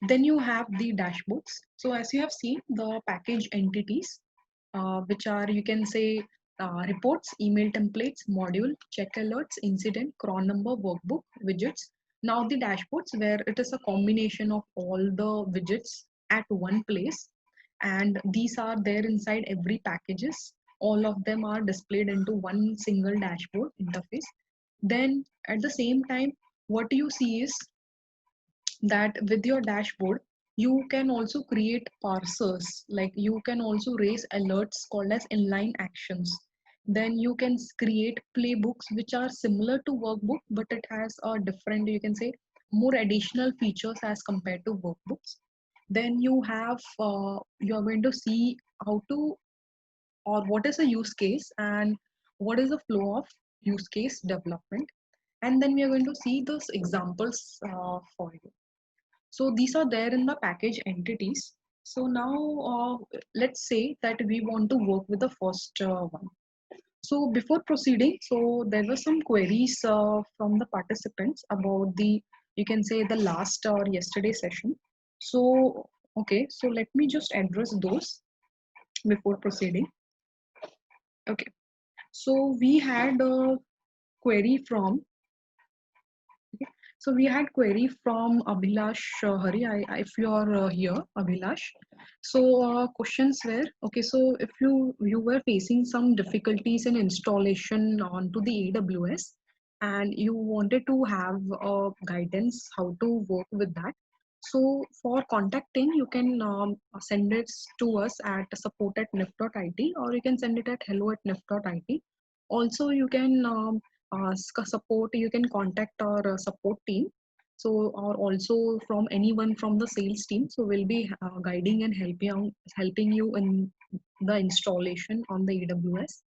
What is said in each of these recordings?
Then you have the dashboards. So as you have seen, the package entities, which are, you can say, reports, email templates, module, check alerts, incident, cron number, workbook, widgets. Now the dashboards, where it is a combination of all the widgets at one place, and these are there inside every packages. All of them are displayed into one single dashboard interface. Then at the same time, what you see is that with your dashboard you can also create parsers, like you can also raise alerts called as inline actions. Then you can create playbooks which are similar to workbook, but it has a different, you can say, more additional features as compared to workbooks. Then you have you're going to see how to, or what is a use case and what is the flow of use case development. And then we are going to see those examples for you. So these are there in the package entities. So now let's say that we want to work with the first one. So before proceeding, so there were some queries from the participants about the, you can say, the last or yesterday session. So, okay, so let me just address those before proceeding. Okay, so we had a query from, okay. So we had query from Abhilash Hari. If you are here, Abhilash. So questions were, okay. So if you were facing some difficulties in installation onto the AWS, and you wanted to have guidance how to work with that. So for contacting, you can send it to us at support@nif.it, or you can send it at hello@nif.it. Also, you can ask a support, you can contact our support team. So, or also from anyone from the sales team. So we'll be guiding and helping you in the installation on the AWS.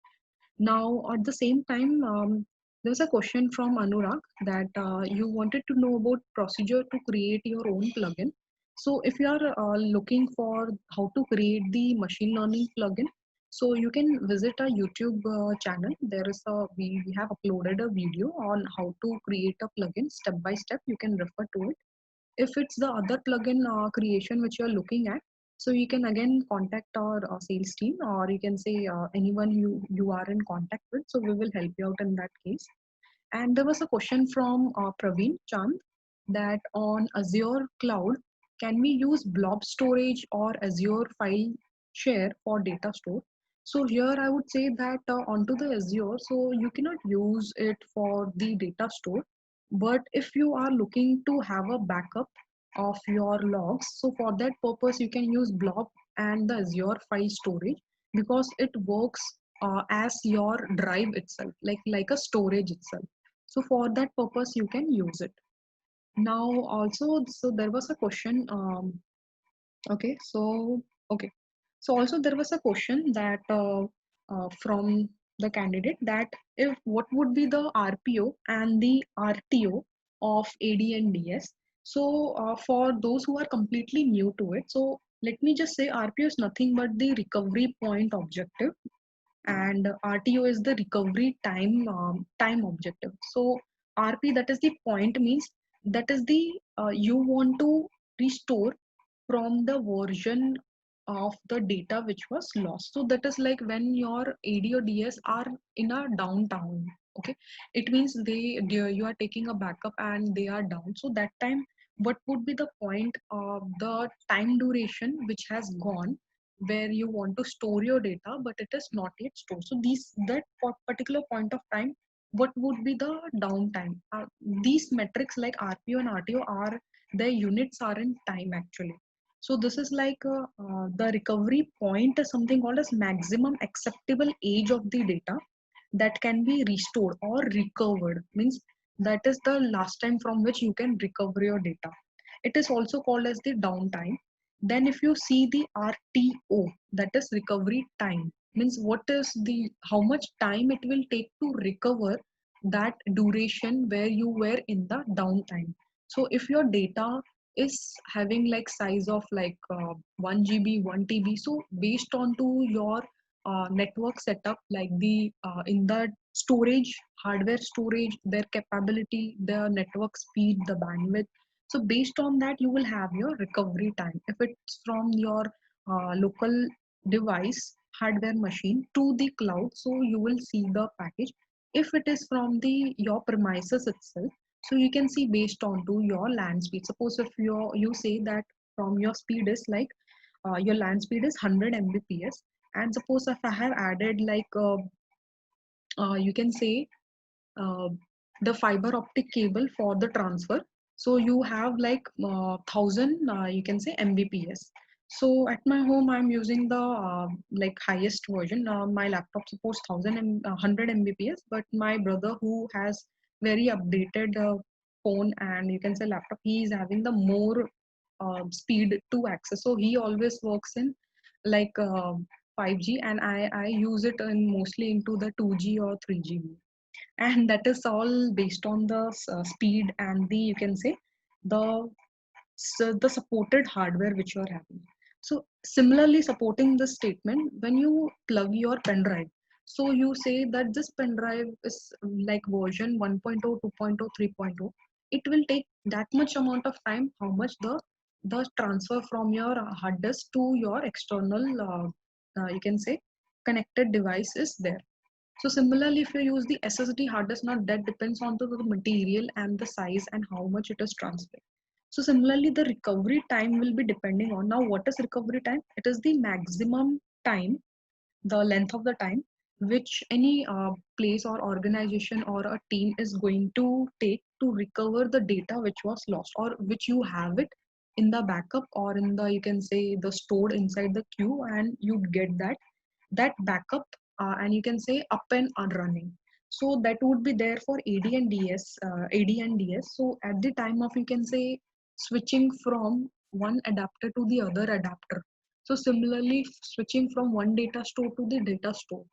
Now, at the same time, there's a question from Anurag that you wanted to know about procedure to create your own plugin. So if you are looking for how to create the machine learning plugin, so you can visit our YouTube channel. There is we have uploaded a video on how to create a plugin step by step. You can refer to it. If it's the other plugin creation which you're looking at, so you can again contact our sales team, or you can say anyone you are in contact with. So we will help you out in that case. And there was a question from Praveen Chand that on Azure Cloud, can we use blob storage or Azure file share for data store? So here I would say that onto the Azure, so you cannot use it for the data store. But if you are looking to have a backup of your logs, so for that purpose, you can use blob and the Azure file storage, because it works as your drive itself, like a storage itself. So for that purpose, you can use it. Now also, so there was a question, okay, so, okay. So also there was a question that from the candidate, that if what would be the RPO and the RTO of AD&DS. So for those who are completely new to it, so let me just say RPO is nothing but the recovery point objective, and RTO is the recovery time objective. So RP, that is the point, means that is the you want to restore from the version of the data which was lost. So that is like when your AD or DS are in a downtime. Okay, it means you are taking a backup and they are down. So that time, what would be the point of the time duration which has gone, where you want to store your data but it is not yet stored. So that particular point of time, what would be the downtime? These metrics like RPO and RTO are, their units are in time actually. So this is like the recovery point is something called as maximum acceptable age of the data that can be restored or recovered, means that is the last time from which you can recover your data. It is also called as the downtime. Then if you see the RTO, that is recovery time, means what is the, how much time it will take to recover that duration where you were in the downtime. So if your data is having like size of like 1 GB 1 TB, so based on to your network setup, like the in the storage, hardware storage, their capability, their network speed, the bandwidth, So based on that, you will have your recovery time. If it's from your local device, hardware machine to the cloud, so you will see the package. If it is from the your premises itself, so you can see based on to your LAN speed. Suppose if you say that from your speed is like your LAN speed is 100 Mbps, and suppose if I have added like you can say uh, the fiber optic cable for the transfer, so you have like 1000 you can say Mbps. So at my home I'm using the like highest version. My laptop supports 100 Mbps, but my brother who has very updated phone and you can say laptop, he is having the more speed to access, so he always works in like 5G, and I use it in mostly into the 2G or 3G, and that is all based on the speed and the you can say the the supported hardware which you are having. So similarly supporting this statement, when you plug your pen drive, so you say that this pen drive is like version 1.0, 2.0, 3.0, it will take that much amount of time how much the transfer from your hard disk to your external you can say connected device is there. So similarly, if you use the SSD hard disk, now that depends on the material and the size and how much it is transferred. So similarly, the recovery time will be depending on, now what is recovery time? It is the maximum time, the length of the time which any place or organization or a team is going to take to recover the data which was lost, or which you have it in the backup or in the you can say the stored inside the queue, and you get that backup and you can say up and running. So that would be there for AD and DS. So at the time of you can say switching from one adapter to the other adapter, so similarly switching from one data store to the data store,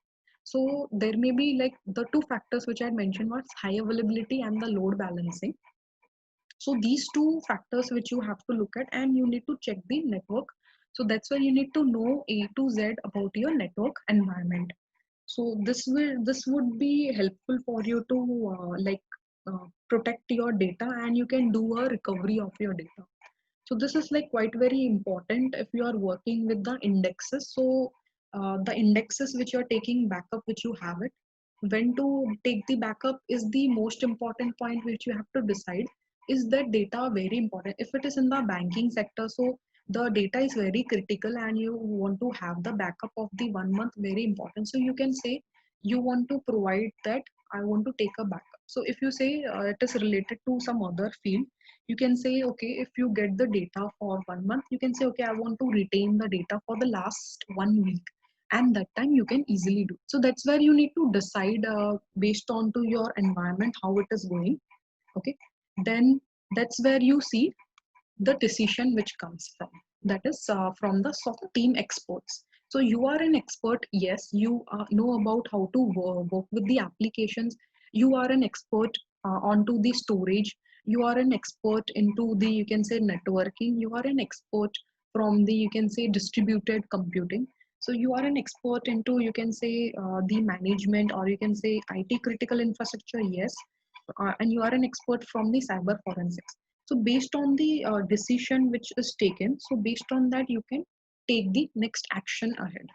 so there may be like the two factors which I had mentioned was high availability and the load balancing. So these two factors which you have to look at, and you need to check the network. So that's why you need to know A to Z about your network environment. So this would be helpful for you to protect your data, and you can do a recovery of your data. So this is like quite very important if you are working with the indexes. So the indexes which you are taking backup, which you have it, when to take the backup is the most important point which you have to decide. Is that data very important? If it is in the banking sector, so the data is very critical and you want to have the backup of the 1 month very important. So you can say you want to provide that I want to take a backup. So if you say it is related to some other field, you can say okay, if you get the data for 1 month, you can say okay, I want to retain the data for the last 1 week, and that time you can easily do. So that's where you need to decide based on to your environment how it is going. Okay, then that's where you see the decision which comes from, that is from the SOC team experts. So you are an expert, yes, you know about how to work with the applications. You are an expert onto the storage. You are an expert into the you can say networking. You are an expert from the you can say distributed computing. So you are an expert into you can say the management, or you can say IT critical infrastructure, yes, and you are an expert from the cyber forensics. So based on the decision which is taken, so based on that you can take the next action ahead.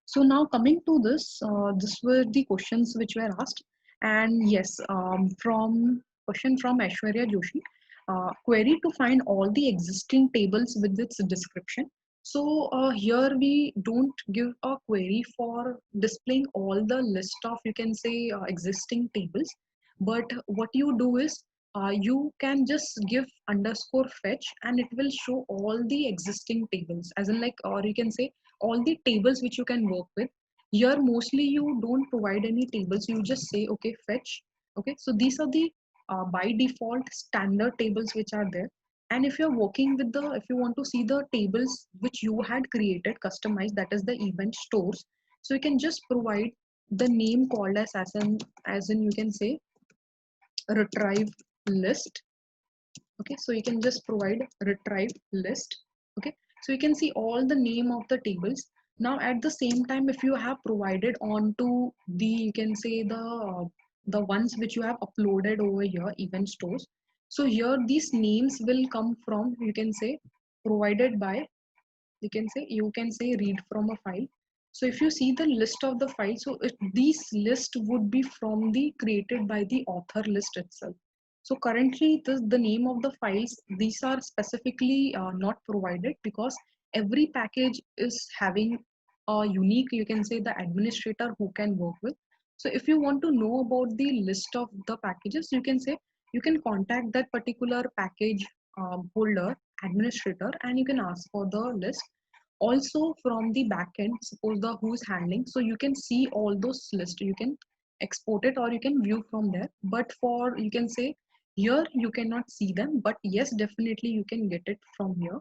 So now coming to this, this were the questions which were asked, and yes, from question from Aishwarya Joshi, query to find all the existing tables with its description. So here we don't give a query for displaying all the list of you can say existing tables, but what you do is you can just give underscore fetch, and it will show all the existing tables, as in like, or you can say all the tables which you can work with. Here mostly you don't provide any tables, you just say okay fetch. Okay, so these are the by default standard tables which are there. And if you're working with the, if you want to see the tables which you had created customized, that is the event stores, so you can just provide the name called as in you can say retrieve list. Okay, so you can just provide retrieve list. Okay, so you can see all the name of the tables. Now at the same time, if you have provided onto the you can say the ones which you have uploaded over here event stores, So here these names will come from, you can say, provided by, you can say read from a file. So if you see the list of the files, so these list would be from the created by the author list itself. So currently the name of the files, these are specifically not provided because every package is having a unique, you can say, the administrator who can work with. So if you want to know about the list of the packages, you can say you can contact that particular package holder administrator and you can ask for the list. Also from the backend, suppose the who's handling, so you can see all those lists, you can export it or you can view from there. But for, you can say, here you cannot see them, but yes, definitely you can get it from here.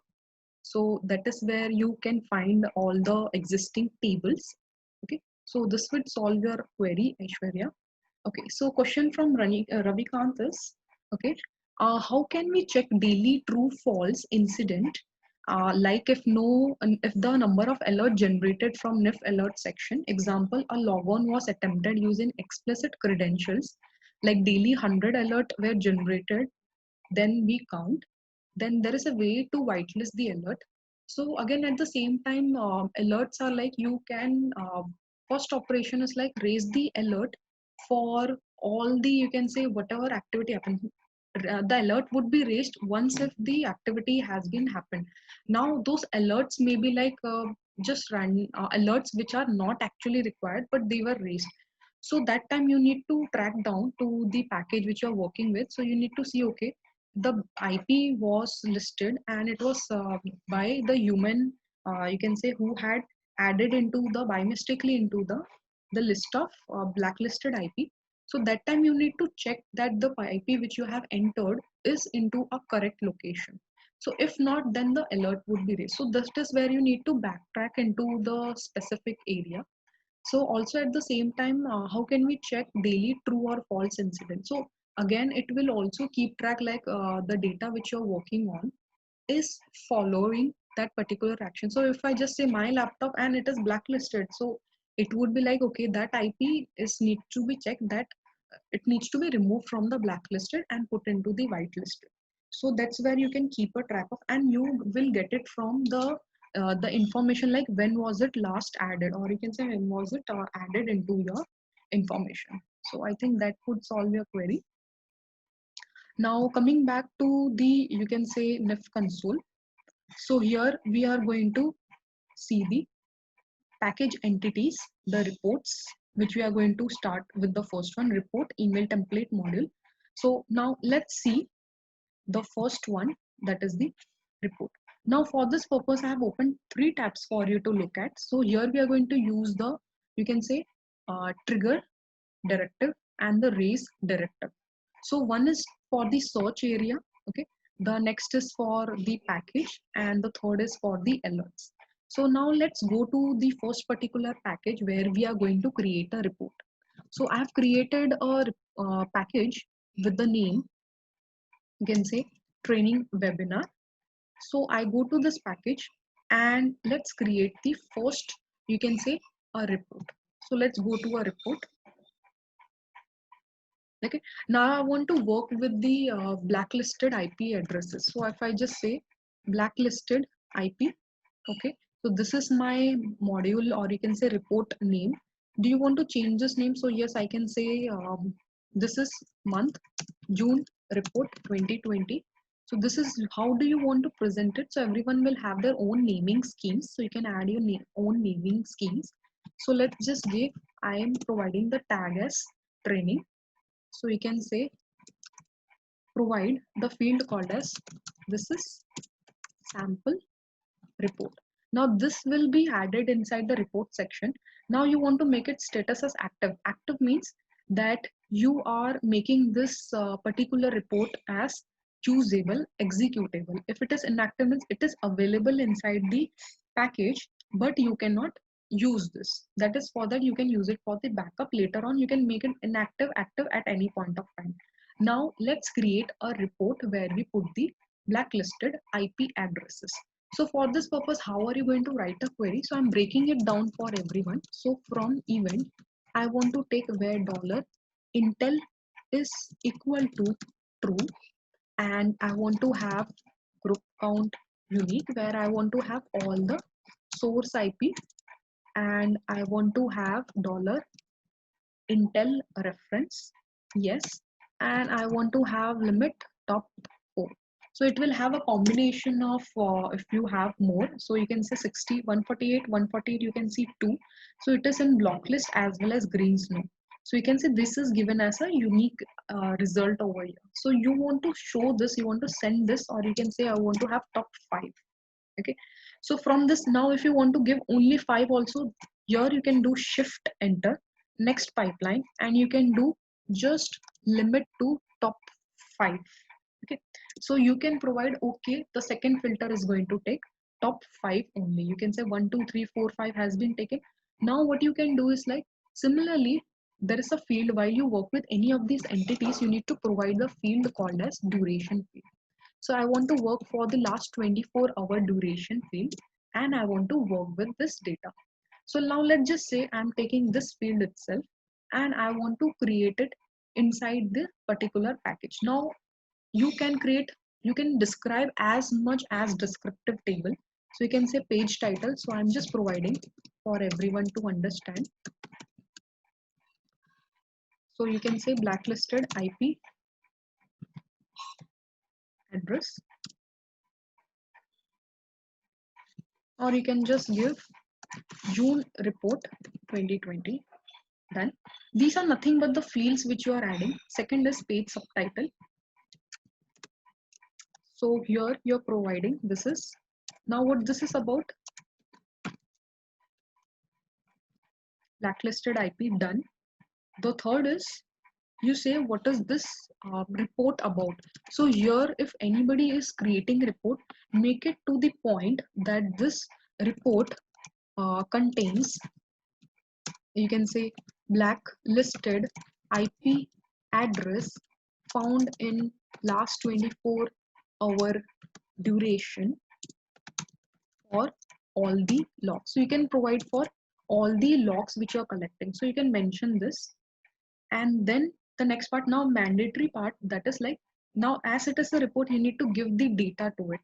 So that is where you can find all the existing tables. Okay, so this would solve your query, Aishwarya. Okay, so question from Ravikant is, okay, how can we check daily true false incident? Like if the number of alert generated from NIF alert section, example, a logon was attempted using explicit credentials, like daily 100 alert were generated, then we count. Then there is a way to whitelist the alert. So again, at the same time, alerts are like you can, first operation is like raise the alert for all the, you can say, whatever activity happens. The alert would be raised once if the activity has been happened. Now those alerts may be like just random alerts which are not actually required, but they were raised. So that time you need to track down to the package which you're working with. So you need to see, okay, the IP was listed and it was by the human, you can say, who had added into the by mistakenly into the list of blacklisted IP. So that time you need to check that the IP which you have entered is into a correct location. So if not, then the alert would be raised. So this is where you need to backtrack into the specific area. So also at the same time, how can we check daily true or false incident? So again, it will also keep track like the data which you're working on is following that particular action. So if I just say my laptop and it is blacklisted, so it would be like, okay, that IP is need to be checked, that it needs to be removed from the blacklisted and put into the whitelisted. So that's where you can keep a track of, and you will get it from the information like when was it last added, or you can say when was it added into your information. So I think that would solve your query. Now coming back to the, you can say, NIF console. So here we are going to see the package entities, the reports, which we are going to start with the first one, report email template module. So now let's see the first one, that is the report. Now for this purpose, I have opened 3 tabs for you to look at. So here we are going to use the, you can say, trigger directive and the raise directive. So one is for the search area, okay. The next is for the package and the third is for the alerts. So now let's go to the first particular package where we are going to create a report. So I have created a package with the name, you can say, training webinar. So I go to this package and let's create the first, you can say, a report. So let's go to a report. Okay, now I want to work with the blacklisted IP addresses. So if I just say blacklisted IP, okay, so this is my module, or you can say report name. Do you want to change this name? So yes, I can say this is month June report 2020. So this is how do you want to present it? So everyone will have their own naming schemes. So you can add your own naming schemes. So let's just give, I am providing the tag as training. So you can say provide the field called as, this is sample report. Now this will be added inside the report section. Now you want to make it status as active. Active means that you are making this particular report as usable, executable. If it is inactive means it is available inside the package, but you cannot use this. That is for that you can use it for the backup later on. You can make it inactive, active at any point of time. Now let's create a report where we put the blacklisted IP addresses. So for this purpose, how are you going to write a query? So I'm breaking it down for everyone. So from event, I want to take where dollar Intel is equal to true. and I want to have group count unique, where I want to have all the source IP, and I want to have dollar Intel reference, yes, and I want to have limit top 4. So it will have a combination of if you have more, so you can say 60, 148, 148, you can see 2. So it is in block list as well as green snow. So you can say this is given as a unique result over here. So you want to show this, you want to send this, or you can say I want to have top 5. Okay, so from this, now if you want to give only 5 also, here you can do shift enter next pipeline, and you can do just limit to top 5. Okay, so you can provide, okay, the second filter is going to take top 5 only. You can say 1 2 3 4 5 has been taken. Now what you can do is, like, similarly, there is a field while you work with any of these entities, you need to provide the field called as duration field. So I want to work for the last 24-hour duration field, and I want to work with this data. So now let's just say I'm taking this field itself and I want to create it inside the particular package. Now you can create, you can describe as much as descriptive table. So you can say page title. So I'm just providing for everyone to understand. So you can say blacklisted IP address, or you can just give June report 2020. Done. These are nothing but the fields which you are adding. Second is page subtitle. So here you're providing, this is, now what this is about, blacklisted IP, done. The third is, you say what is this report about. So here if anybody is creating report, make it to the point that this report contains, you can say, blacklisted IP address found in last 24-hour duration for all the logs. So you can provide for all the logs which you are collecting. So you can mention this. And then the next part, now mandatory part, that is like, now as it is a report, you need to give the data to it.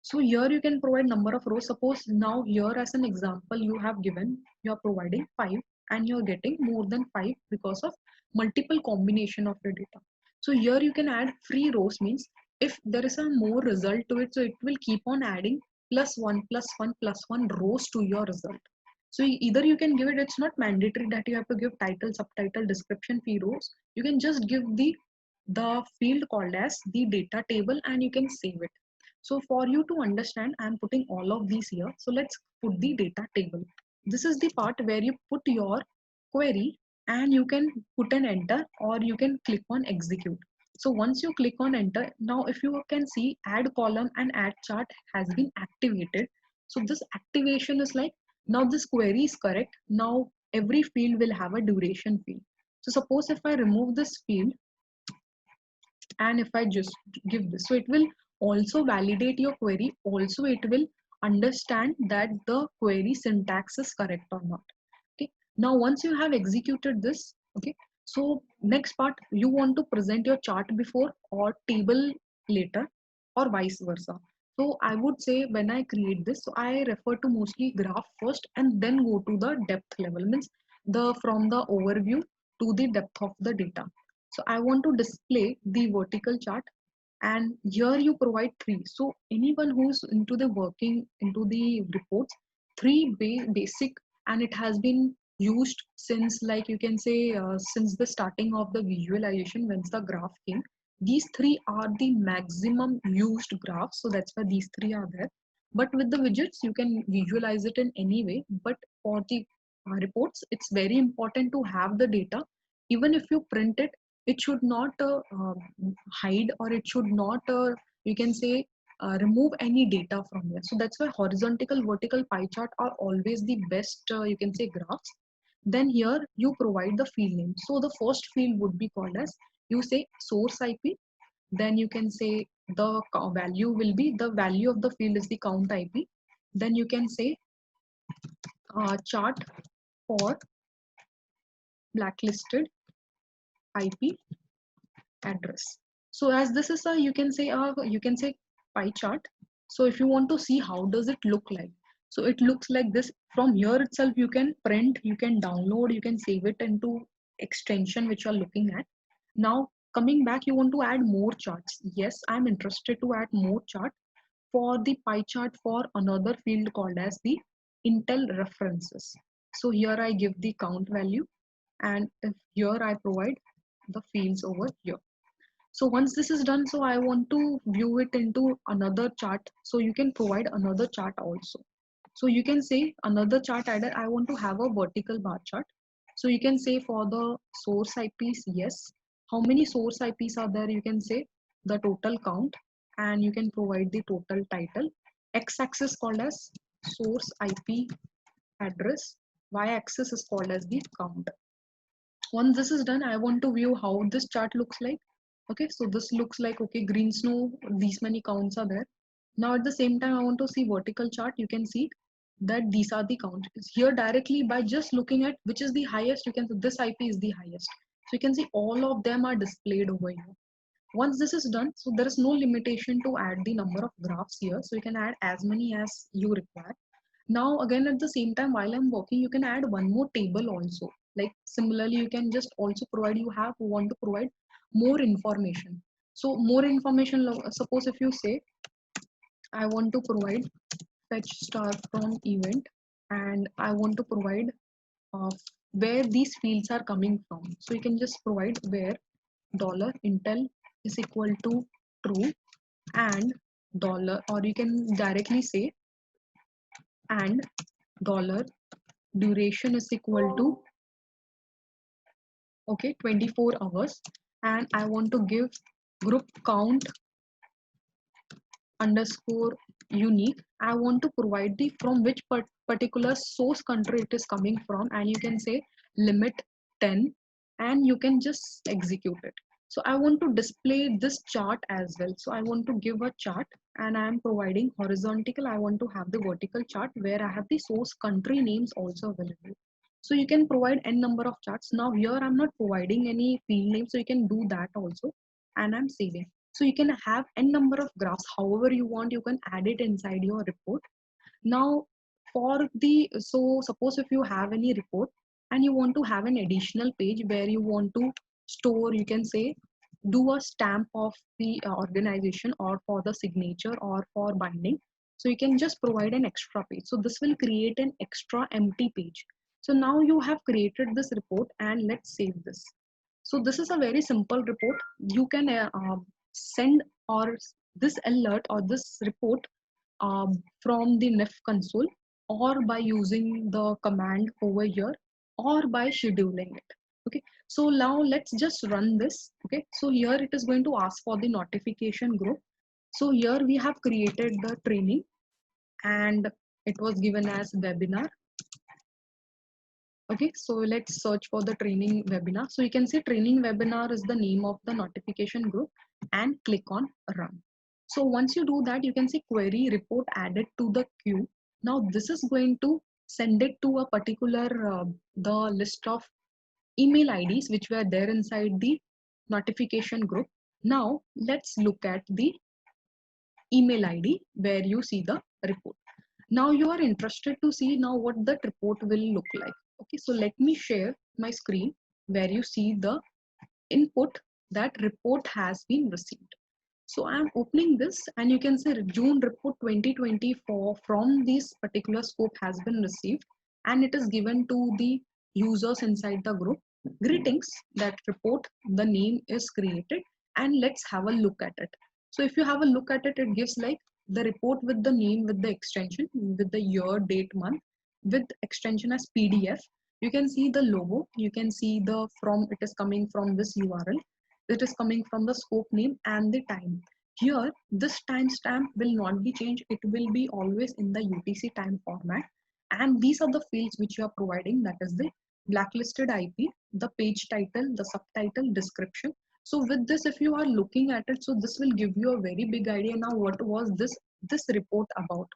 So here you can provide number of rows. Suppose now here as an example you have given, you are providing 5 and you're getting more than 5 because of multiple combination of your data. So here you can add free rows, means if there is a more result to it, so it will keep on adding +1 +1 +1 rows to your result. So either you can give it, it's not mandatory that you have to give title, subtitle, description, fee rows. You can just give the field called as the data table and you can save it. So for you to understand, I'm putting all of these here. So let's put the data table. This is the part where you put your query and you can put an enter or you can click on execute. So once you click on enter, now if you can see, add column and add chart has been activated. So this activation is like, now this query is correct. Now every field will have a duration field. So suppose if I remove this field and if I just give this, so it will also validate your query. Also, it will understand that the query syntax is correct or not. Okay. Now, once you have executed this, okay, so next part, you want to present your chart before or table later or vice versa. So I would say when I create this, so I refer to mostly graph first and then go to the depth level, means the from the overview to the depth of the data. So I want to display the vertical chart, and here you provide 3. So anyone who's into the working into the reports, 3 basic, and it has been used since, like you can say, since the starting of the visualization, once the graph came, these 3 are the maximum used graphs. So that's why these 3 are there. But with the widgets, you can visualize it in any way. But for the reports, it's very important to have the data. Even if you print it, it should not hide, or it should not you can say remove any data from there. So that's why horizontal vertical pie chart are always the best you can say graphs. Then here you provide the field name. So the first field would be called as, you say, source IP. Then you can say the value will be, the value of the field is the count IP. Then you can say chart for blacklisted IP address. So as this is a, you can say pie chart. So if you want to see how does it look like, so it looks like this. From here itself you can print, you can download, you can save it into extension which you are looking at. Now coming back, you want to add more charts. Yes, I'm interested to add more chart for the pie chart for another field called as the Intel references. So here I give the count value, and if here I provide the fields over here. So once this is done, so I want to view it into another chart. So you can provide another chart also. So you can say another chart added, I want to have a vertical bar chart. So you can say for the source IPs, yes. How many source IPs are there? You can say the total count, and you can provide the total title. X-axis called as source IP address. Y-axis is called as the count. Once this is done, I want to view how this chart looks like. Okay, so this looks like, okay, green snow, these many counts are there. Now at the same time, I want to see vertical chart. You can see that these are the counts. Here directly by just looking at which is the highest, you can see this IP is the highest. So you can see all of them are displayed over here. Once this is done, so there is no limitation to add the number of graphs here. So you can add as many as you require. Now again at the same time while I'm working, you can add one more table also. Like similarly, you can just also provide, you have want to provide more information. So more information, suppose if you say I want to provide fetch star from event, and I want to provide uh, where these fields are coming from. So you can just provide where dollar $Intel is equal to true, and dollar, or you can directly say and dollar duration is equal to, okay, 24 hours, and I want to give group count underscore unique. I want to provide the from which particular source country it is coming from, and you can say limit 10, and you can just execute it. So I want to display this chart as well. So I want to give a chart, and I am providing horizontal. I want to have the vertical chart where I have the source country names also available. So you can provide n number of charts. Now here I'm not providing any field name, so you can do that also, and I'm saving. So you can have n number of graphs, however you want, you can add it inside your report. Now for the, so suppose if you have any report and you want to have an additional page where you want to store, you can say do a stamp of the organization, or for the signature, or for binding. So you can just provide an extra page. So this will create an extra empty page. So now you have created this report, and let's save this. So this is a very simple report. You can send or this alert or this report from the NIF console, or by using the command over here, or by scheduling it. Okay, so now let's just run this. Okay, so here it is going to ask for the notification group. So here we have created the training, and it was given as webinar. Okay, so let's search for the training webinar. So you can see training webinar is the name of the notification group, and click on run. So once you do that, you can see query report added to the queue. Now this is going to send it to a particular the list of email IDs which were there inside the notification group. Now let's look at the email ID where you see the report. Now you are interested to see now what that report will look like. Okay, so let me share my screen where you see the input that report has been received. So I am opening this, and you can see June report 2024 from this particular scope has been received, and it is given to the users inside the group. Greetings, that report, the name is created, and let's have a look at it. So if you have a look at it, it gives like the report with the name, with the extension, with the year, date, month, with extension as PDF. You can see the logo, you can see the from, it is coming from this URL, it is coming from the scope name and the time. Here, this timestamp will not be changed. It will be always in the UTC time format. And these are the fields which you are providing, that is the blacklisted IP, the page title, the subtitle, description. So with this, if you are looking at it, so this will give you a very big idea now what was this report about.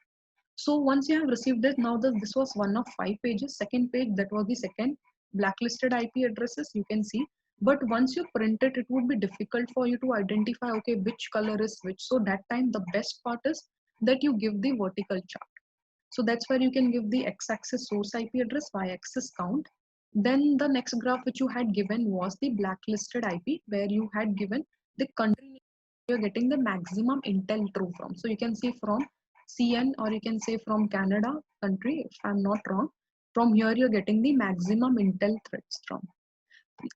So once you have received it, now this was one of 5 pages. Second page, that was the second blacklisted IP addresses. You can see But once you print it, it would be difficult for you to identify, okay, which color is which. So that time the best part is that you give the vertical chart. So that's where you can give the x-axis source IP address, y-axis count. Then the next graph which you had given was the blacklisted IP, where you had given the country you're getting the maximum intel true from. So you can see from CN, or you can say from Canada country, if I'm not wrong. From here you're getting the maximum intel threads from.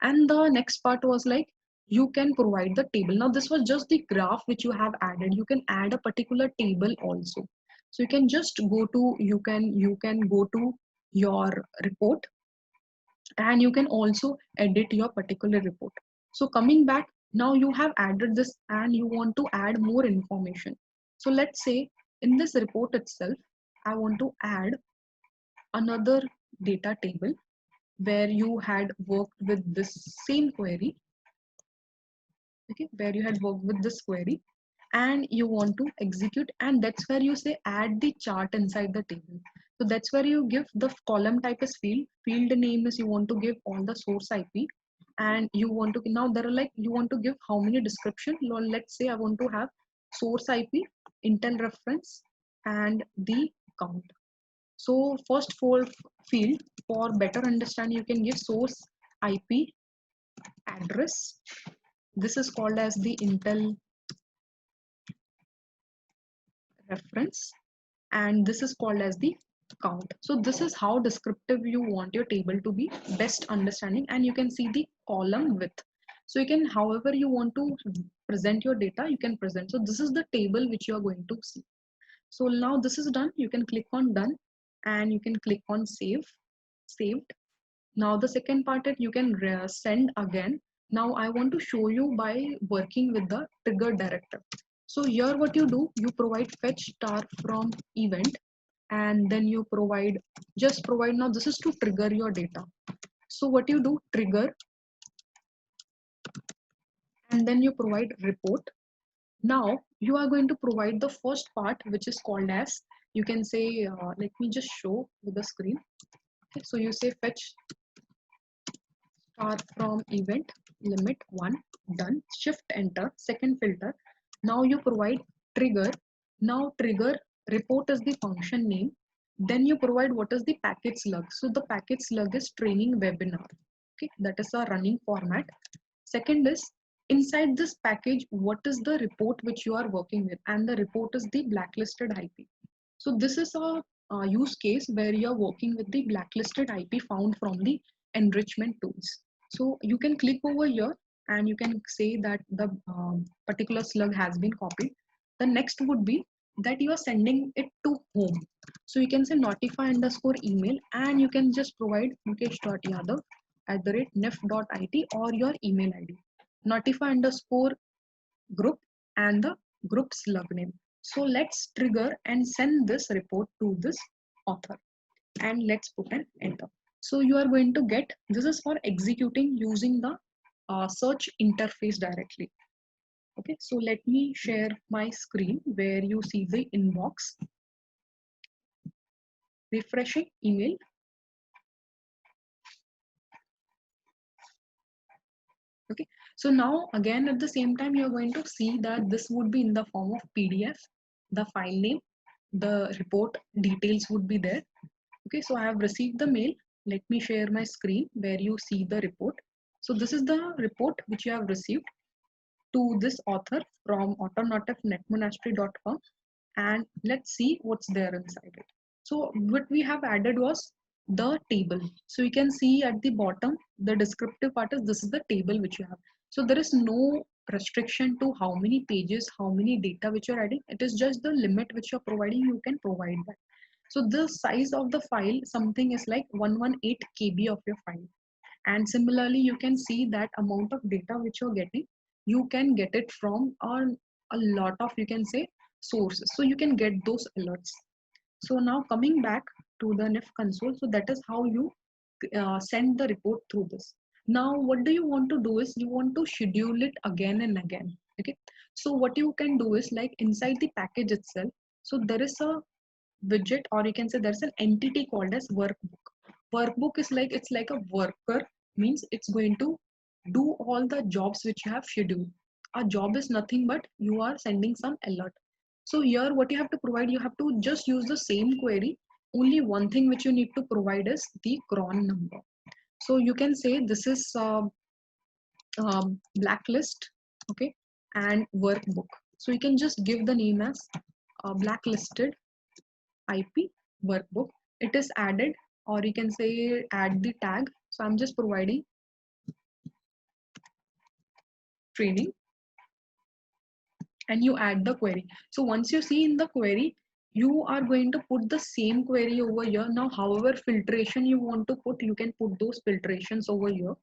And the next part was like, you can provide the table. Now this was just the graph which you have added. You can add a particular table also. So you can just go to, you can go to your report, and you can also edit your particular report. So coming back, now you have added this and you want to add more information. So let's say in this report itself, I want to add another data table where you had worked with this same query, okay, where you had worked with this query and you want to execute, and that's where you say add the chart inside the table. So that's where you give the column type is field name is you want to give all the source IP, and you want to, now there are like, you want to give how many description. Let's say I want to have source IP, intel reference, and the count. So first for field, for better understanding, you can give source IP address. This is called as the intel reference, and this is called as the count. So this is how descriptive you want your table to be, best understanding. And you can see the column width. So you can, however you want to present your data, you can present. So this is the table which you are going to see. So now this is done. You can click on done, and you can click on saved. Now the second part is you can send again. Now I want to show you by working with the trigger directive. So here what you do, you provide fetch star from event, and then you provide, just provide, now this is to trigger your data. So what you do, trigger, and then you provide report. Now you are going to provide the first part, which is called as, you can say, let me just show with the screen. Okay, so you say fetch star from event limit 1, done, shift enter, second filter. Now you provide trigger. Now trigger report is the function name. Then you provide what is the package slug. So the package slug is training webinar. Okay, that is a running format. Second is, inside this package, what is the report which you are working with, and the report is the blacklisted IP. So this is a use case where you are working with the blacklisted IP found from the enrichment tools. So you can click over here and you can say that the particular slug has been copied. The next would be that you are sending it to home. So you can say notify underscore email, and you can just provide mukesh.yadav@nif.it or your email ID. Notify underscore group and the group slug name. So let's trigger and send this report to this author, and let's put an enter. So you are going to get, this is for executing using the search interface directly. Okay, so let me share my screen where you see the inbox, refreshing email. Okay, so now again at the same time you're going to see that this would be in the form of PDF, the file name, the report details would be there. Okay, so I have received the mail. Let me share my screen where you see the report. So this is the report which you have received to this author from automotivenetmonastery.com, and let's see what's there inside it. So what we have added was the table. So you can see at the bottom, the descriptive part is, this is the table which you have. So there is no restriction to how many pages, how many data which you're adding. It is just the limit which you're providing, you can provide that. So the size of the file, something is like 118 KB of your file. And similarly, you can see that amount of data which you're getting, you can get it from a lot of, you can say, sources. So you can get those alerts. So now coming back to the NIF console, so that is how you send the report through this. Now what do you want to do is you want to schedule it again and again. Okay, so what you can do is like inside the package itself, so there is a widget, or you can say there's an entity called as workbook. Workbook is like, it's like a worker, means it's going to do all the jobs which you have scheduled. A job is nothing but you are sending some alert. So here what you have to provide, you have to just use the same query. Only one thing which you need to provide is the cron number. So you can say this is blacklist, okay, and workbook. So you can just give the name as blacklisted IP workbook. It is added, or you can say add the tag. So I'm just providing training, and you add the query. So once you see in the query, you are going to put the same query over here. Now however filtration you want to put, you can put those filtrations over here.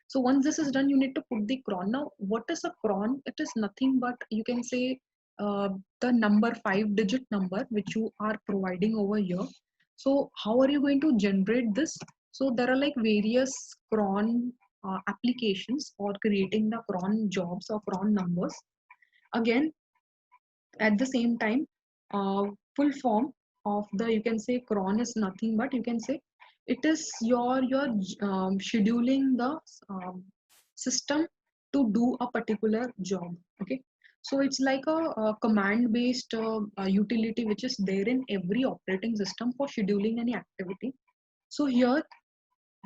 So once this is done, you need to put the cron. Now what is a cron? It is nothing but you can say the number, 5-digit number which you are providing over here. So how are you going to generate this? So there are like various cron applications or creating the cron jobs or cron numbers. Again, at the same time, full form of the, you can say cron is nothing but you can say it is your scheduling the system to do a particular job. Okay, so it's like a command based utility which is there in every operating system for scheduling any activity. So here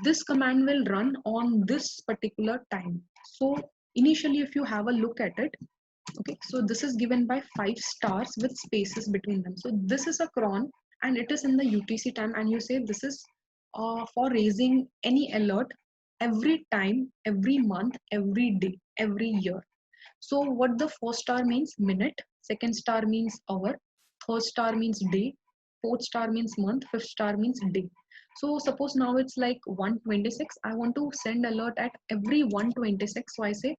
this command will run on this particular time. So initially if you have a look at it, okay, so this is given by 5 stars with spaces between them. So this is a cron and it is in the UTC time, and you say this is for raising any alert every time, every month, every day, every year. So what the first star means minute, second star means hour, third star means day, fourth star means month, fifth star means day. So suppose now it's like 126. I want to send alert at every 126. So I say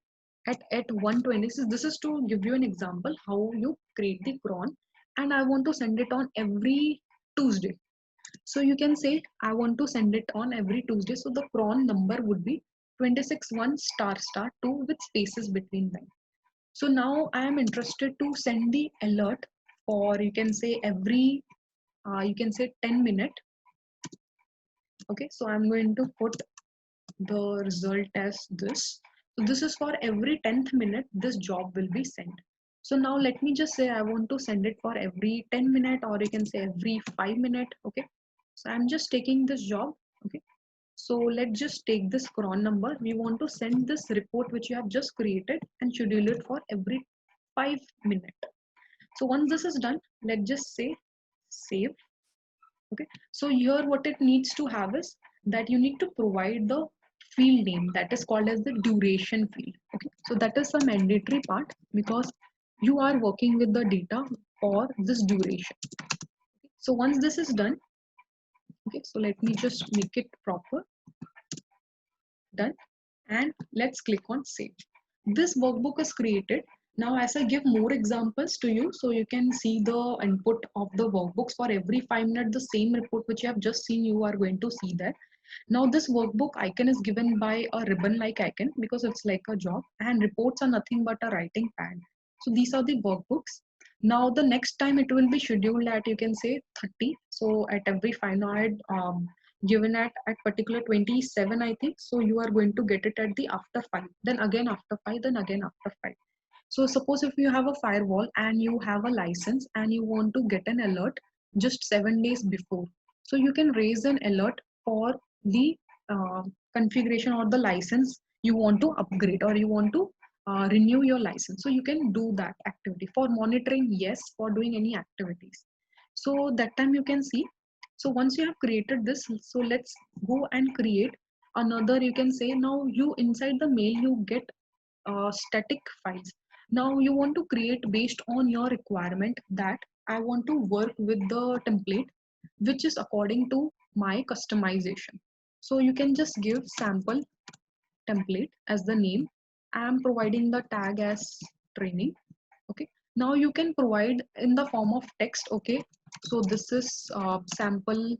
at 126. This is to give you an example how you create the cron, and I want to send it on every Tuesday. So you can say I want to send it on every Tuesday. So the cron number would be 26 1 star star 2 with spaces between them. So now I am interested to send the alert for you can say every you can say 10 minute. Okay, so I'm going to put the result as this. So this is for every 10th minute this job will be sent. So now let me just say I want to send it for every 10 minute, or you can say every 5 minute. Okay, so I'm just taking this job. Okay, so let's just take this cron number. We want to send this report which you have just created and schedule it for every 5 minutes. So once this is done, let's just say save. Okay, so here what it needs to have is that you need to provide the field name that is called as the duration field. Okay, so that is a mandatory part because you are working with the data for this duration. So once this is done, okay, so let me just make it proper. Done, and let's click on save. This workbook is created. Now as I give more examples to you, so you can see the input of the workbooks for every 5 minutes. The same report which you have just seen, you are going to see that. Now this workbook icon is given by a ribbon like icon because it's like a job, and reports are nothing but a writing pad. So these are the workbooks. Now the next time it will be scheduled at you can say 30. So at every 5 now I had given at particular 27 I think. So you are going to get it at the after 5, then again after 5, then again after 5. So suppose if you have a firewall and you have a license and you want to get an alert just 7 days before, so you can raise an alert for the configuration or the license you want to upgrade, or you want to renew your license. So you can do that activity for monitoring, yes, for doing any activities. So that time you can see. So once you have created this, so let's go and create another. You can say now you inside the mail you get static files. Now you want to create based on your requirement that I want to work with the template which is according to my customization. So you can just give sample template as the name. I am providing the tag as training. Okay, now you can provide in the form of text. Okay, so this is sample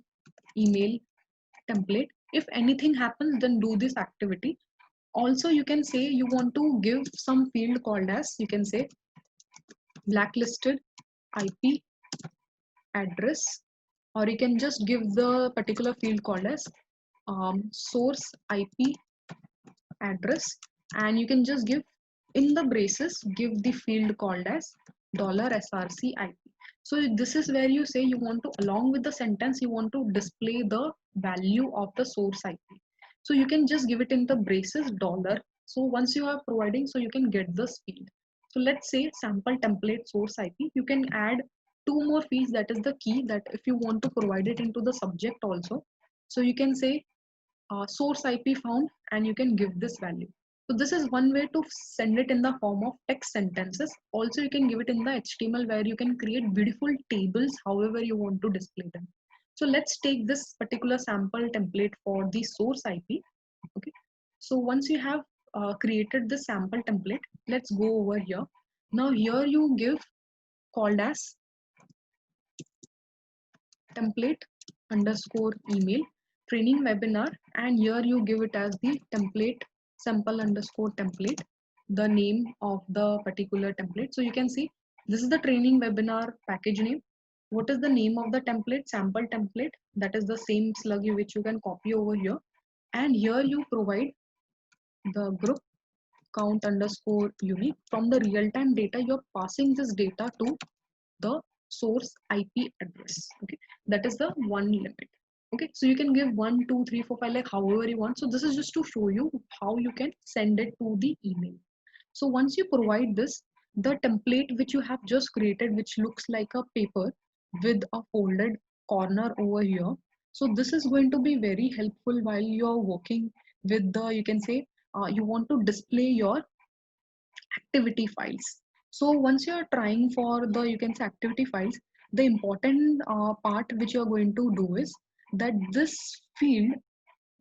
email template. If anything happens, then do this activity. Also you can say you want to give some field called as you can say blacklisted IP address, or you can just give the particular field called as source IP address. and you can just give in the braces, give the field called as $src IP. So this is where you say you want to, along with the sentence, you want to display the value of the source IP. So you can just give it in the braces dollar. So once you are providing, so you can get this field. So let's say sample template source IP. You can add two more fields. That is the key, that if you want to provide it into the subject also. So you can say source IP found, and you can give this value. So this is one way to send it in the form of text sentences. Also, you can give it in the HTML, where you can create beautiful tables however you want to display them. So let's take this particular sample template for the source IP. Okay. So once you have created the sample template, let's go over here. Now here you give called as template underscore email training webinar, and here you give it as the template sample underscore template, the name of the particular template. So you can see this is the training webinar package name. What is the name of the template? Sample template. That is the same slug which you can copy over here, and here you provide the group count underscore unique. From the real-time data, you're passing this data to the source IP address. Okay, that is the one limit. Okay, so you can give 1, 2, 3, 4, 5, like however you want. So this is just to show you how you can send it to the email. So once you provide this, the template which you have just created, which looks like a paper with a folded corner over here. So this is going to be very helpful while you're working with the, you can say, you want to display your activity files. So once you're trying for the, you can say, activity files, the important part which you're going to do is that this field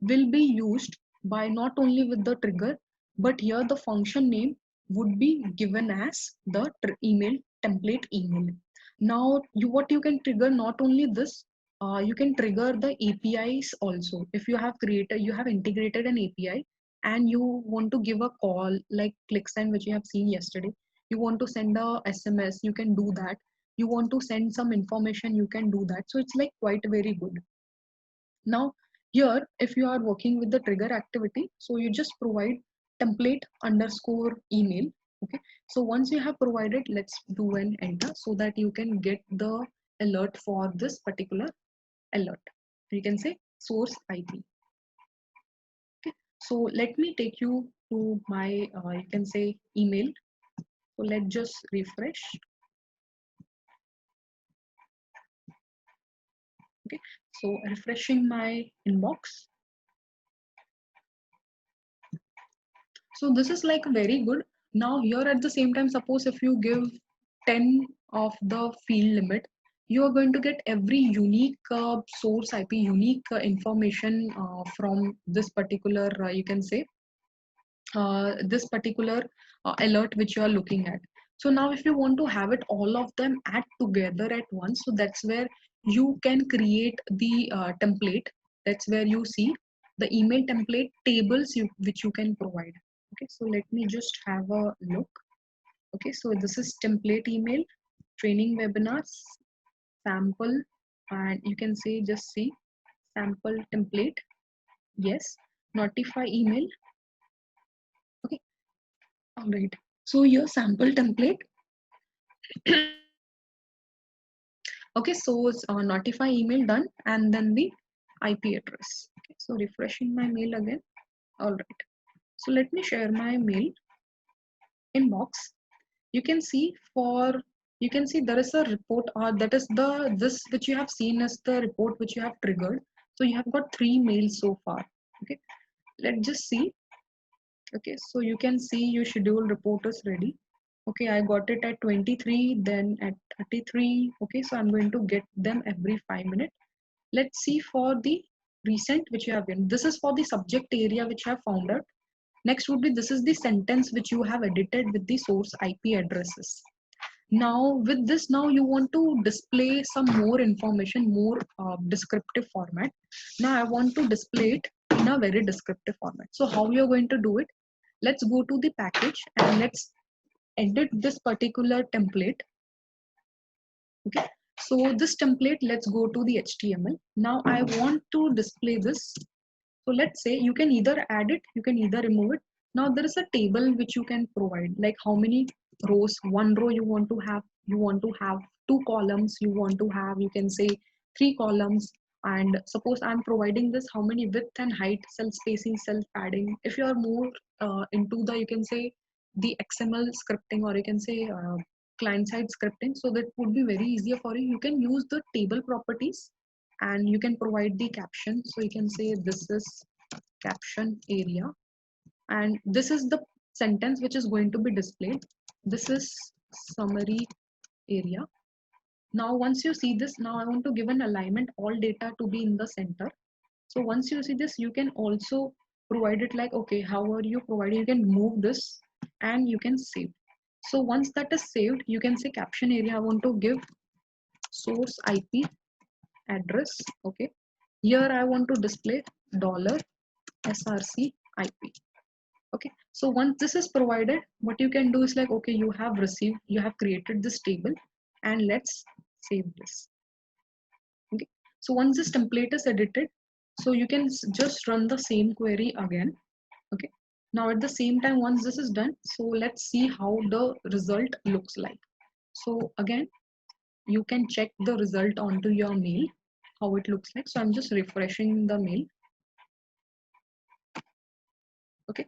will be used by not only with the trigger, but here the function name would be given as the email template email. Now you, what you can trigger, not only this, you can trigger the APIs also. If you have created, you have integrated an API, and you want to give a call like ClickSend, which you have seen yesterday. You want to send a SMS, you can do that. You want to send some information, you can do that. So it's like quite very good. Now here, if you are working with the trigger activity, so you just provide template underscore email. Okay, so once you have provided, let's do an enter so that you can get the alert for this particular alert. You can say source IP. Okay, so let me take you to my you can say email. So let's just refresh. Okay, so refreshing my inbox. So this is like very good. Now here at the same time, suppose if you give 10 of the field limit, you are going to get every unique source IP, unique information from this particular, you can say, this particular alert which you are looking at. So now if you want to have it all of them add together at once, so that's where you can create the template. That's where you see the email template tables which you can provide. Okay, so let me just have a look. Okay, so this is template email, training webinars, sample, and you can say just see sample template. Yes, notify email. Okay, all right. So your sample template. Okay, so it's notify email done, and then the IP address. Okay, so refreshing my mail again. All right. So let me share my mail inbox. You can see for, you can see there is a report, that is the, this which you have seen as the report which you have triggered. So you have got 3 mails so far. Okay, let's just see. Okay, so you can see your schedule report is ready. Okay, I got it at 23, then at 33. Okay, so I'm going to get them every 5 minutes. Let's see for the recent which you have been. This is for the subject area which I have found out. Next would be, this is the sentence which you have edited with the source IP addresses. Now with this, now you want to display some more information, more descriptive format. Now I want to display it in a very descriptive format. So how you're going to do it? Let's go to the package and let's edit this particular template. Okay, so this template, let's go to the HTML. Now I want to display this. So let's say you can either add it, you can either remove it. Now there is a table which you can provide, like how many rows. One row you want to have, two columns, you want to have, you can say three columns. And suppose I'm providing this, how many width and height, cell spacing, cell padding. If you are more into the, you can say, the XML scripting, or you can say client side scripting, so that would be very easier for you. You can use the table properties and you can provide the caption. So you can say this is caption area, and this is the sentence which is going to be displayed. This is summary area. Now once you see this, now I want to give an alignment, all data to be in the center. So once you see this, you can also provide it like, okay, how are you providing? You can move this and you can save. So once that is saved, you can say caption area, I want to give source IP address. Okay, here I want to display $src IP. Okay, so once this is provided, what you can do is like, okay, you have received, you have created this table, and let's save this. Okay, so once this template is edited, so you can just run the same query again. Okay, now at the same time, once this is done, so let's see how the result looks like. So again, you can check the result onto your mail, how it looks like. So I'm just refreshing the mail. Okay,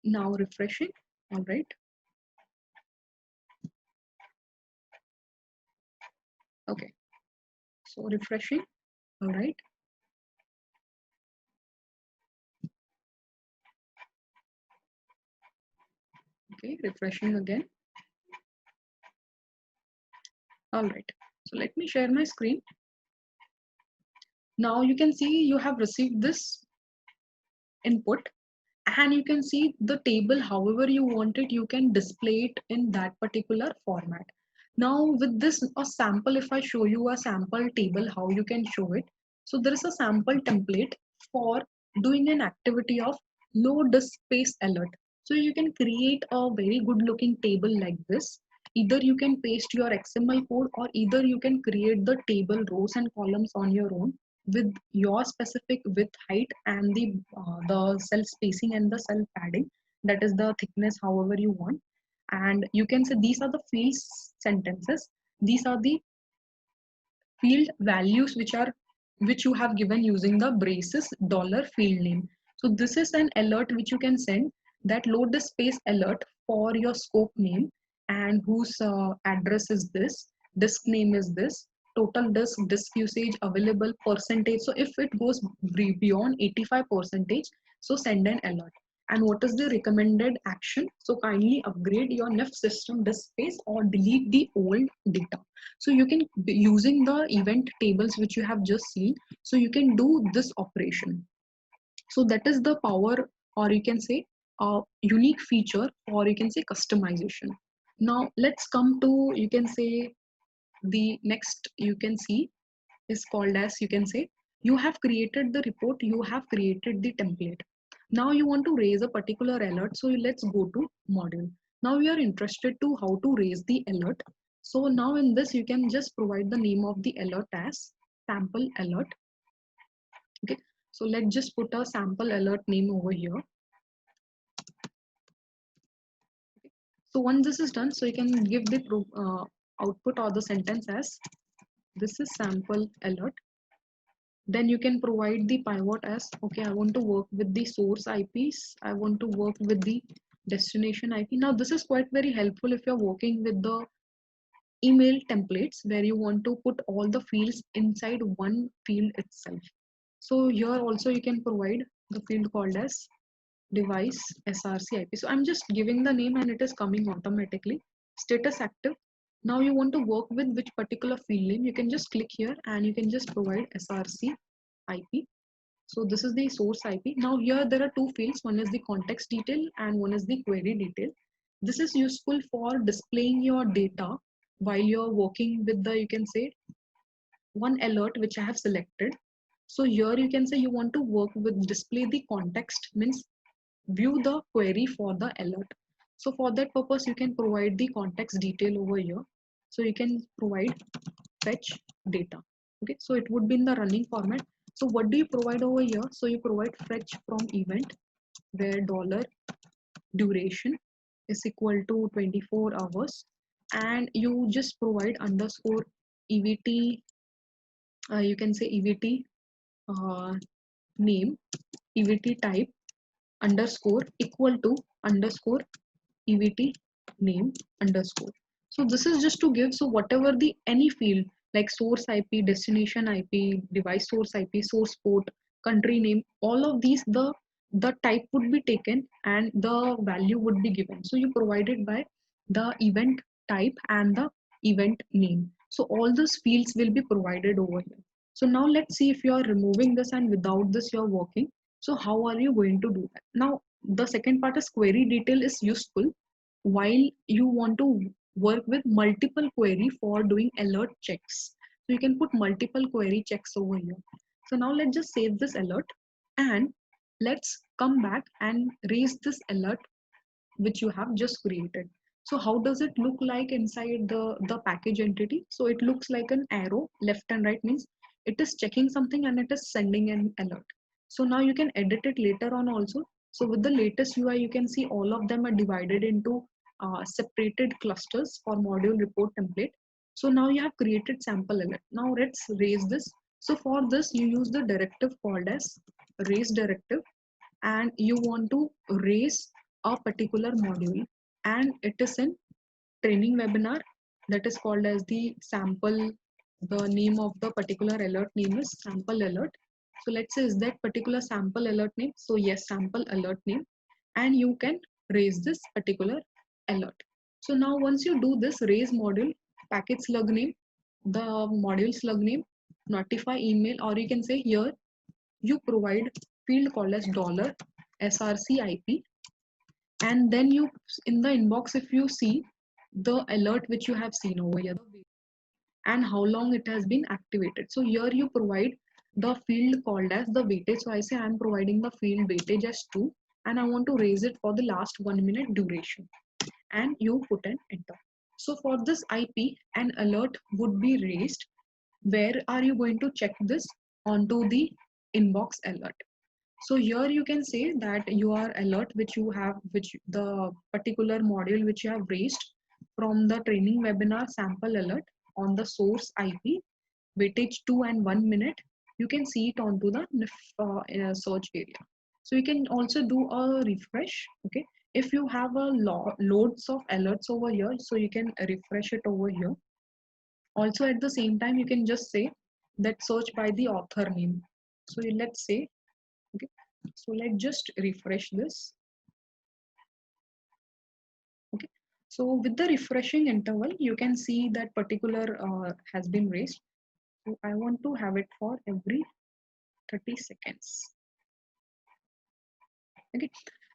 now refreshing. All right. Okay, so refreshing. All right. Okay, refreshing again. All right, so let me share my screen. Now you can see you have received this input, and you can see the table however you want it, you can display it in that particular format. Now with this a sample, if I show you a sample table, how you can show it. So there is a sample template for doing an activity of low disk space alert. So you can create a very good looking table like this. Either you can paste your XML code, or either you can create the table rows and columns on your own with your specific width, height, and the cell spacing and the cell padding, that is the thickness, however you want. And you can say these are the field sentences, these are the field values which you have given using the braces dollar field name. So this is an alert which you can send, that load the space alert for your scope name, and whose address is this, disk name is this, total disk usage, available percentage. So if it goes beyond 85 percentage, so send an alert. And what is the recommended action? So kindly upgrade your NIF system disk space or delete the old data. So you can, using the event tables which you have just seen, so you can do this operation. So that is the power, or you can say a unique feature, or you can say customization. Now let's come to, you can say, the next you can see is called as, you can say, you have created the report, you have created the template. Now you want to raise a particular alert. So let's go to module. Now we are interested to how to raise the alert. So now in this, you can just provide the name of the alert as sample alert. Okay, so let's just put a sample alert name over here. So once this is done, so you can give the output or the sentence as this is sample alert. Then you can provide the pivot as, okay, I want to work with the source IPs, I want to work with the destination IP. Now this is quite very helpful if you're working with the email templates where you want to put all the fields inside one field itself. So here also you can provide the field called as device src IP. So I'm just giving the name and it is coming automatically. Status active. Now you want to work with which particular field name, you can just click here and you can just provide src IP. So this is the source IP. Now here there are two fields, one is the context detail and one is the query detail. This is useful for displaying your data while you're working with the, you can say, one alert which I have selected. So here you can say you want to work with display the context, means view the query for the alert. So for that purpose, you can provide the context detail over here. So you can provide fetch data. Okay, so it would be in the running format. So what do you provide over here? So you provide fetch from event where dollar duration is equal to 24 hours, and you just provide underscore EVT, you can say EVT uh, name, EVT type underscore equal to underscore EVT name underscore. So this is just to give, so whatever the any field like source IP, destination IP, device source IP, source port, country name, all of these, the type would be taken and the value would be given. So you provide it by the event type and the event name. So all those fields will be provided over here. So now let's see if you are removing this and without this you're working. So how are you going to do that? Now the second part is query detail is useful while you want to work with multiple query for doing alert checks. So you can put multiple query checks over here. So now let's just save this alert and let's come back and raise this alert which you have just created. So how does it look like inside the package entity? So it looks like an arrow left and right, means it is checking something and it is sending an alert. So now you can edit it later on also. So with the latest UI, you can see all of them are divided into separated clusters for module report template. So now you have created sample alert. Now let's raise this. So for this, you use the directive called as raise directive, and you want to raise a particular module, and it is in training webinar, that is called as the sample. The name of the particular alert name is sample alert. So let's say is that particular sample alert name. So yes, sample alert name, and you can raise this particular alert. So now once you do this raise module, package slug name, the module slug name, notify email, or you can say here you provide field called as dollar src ip, and then you in the inbox, if you see the alert which you have seen over here and how long it has been activated. So here you provide the field called as the weightage. So I say I'm providing the field weightage as 2 and I want to raise it for the last 1 minute duration, and you put an enter. So for this IP, an alert would be raised. Where are you going to check this? Onto the inbox alert. So here you can say that your alert which you have, which the particular module which you have raised from the training webinar sample alert on the source IP, weightage 2 and 1 minute, you can see it onto the search area. So you can also do a refresh. Okay, if you have a loads of alerts over here, so you can refresh it over here. Also at the same time, you can just say that search by the author name. So let's say, okay, so let's just refresh this. Okay, so with the refreshing interval, you can see that particular has been raised. So I want to have it for every 30 seconds. Okay,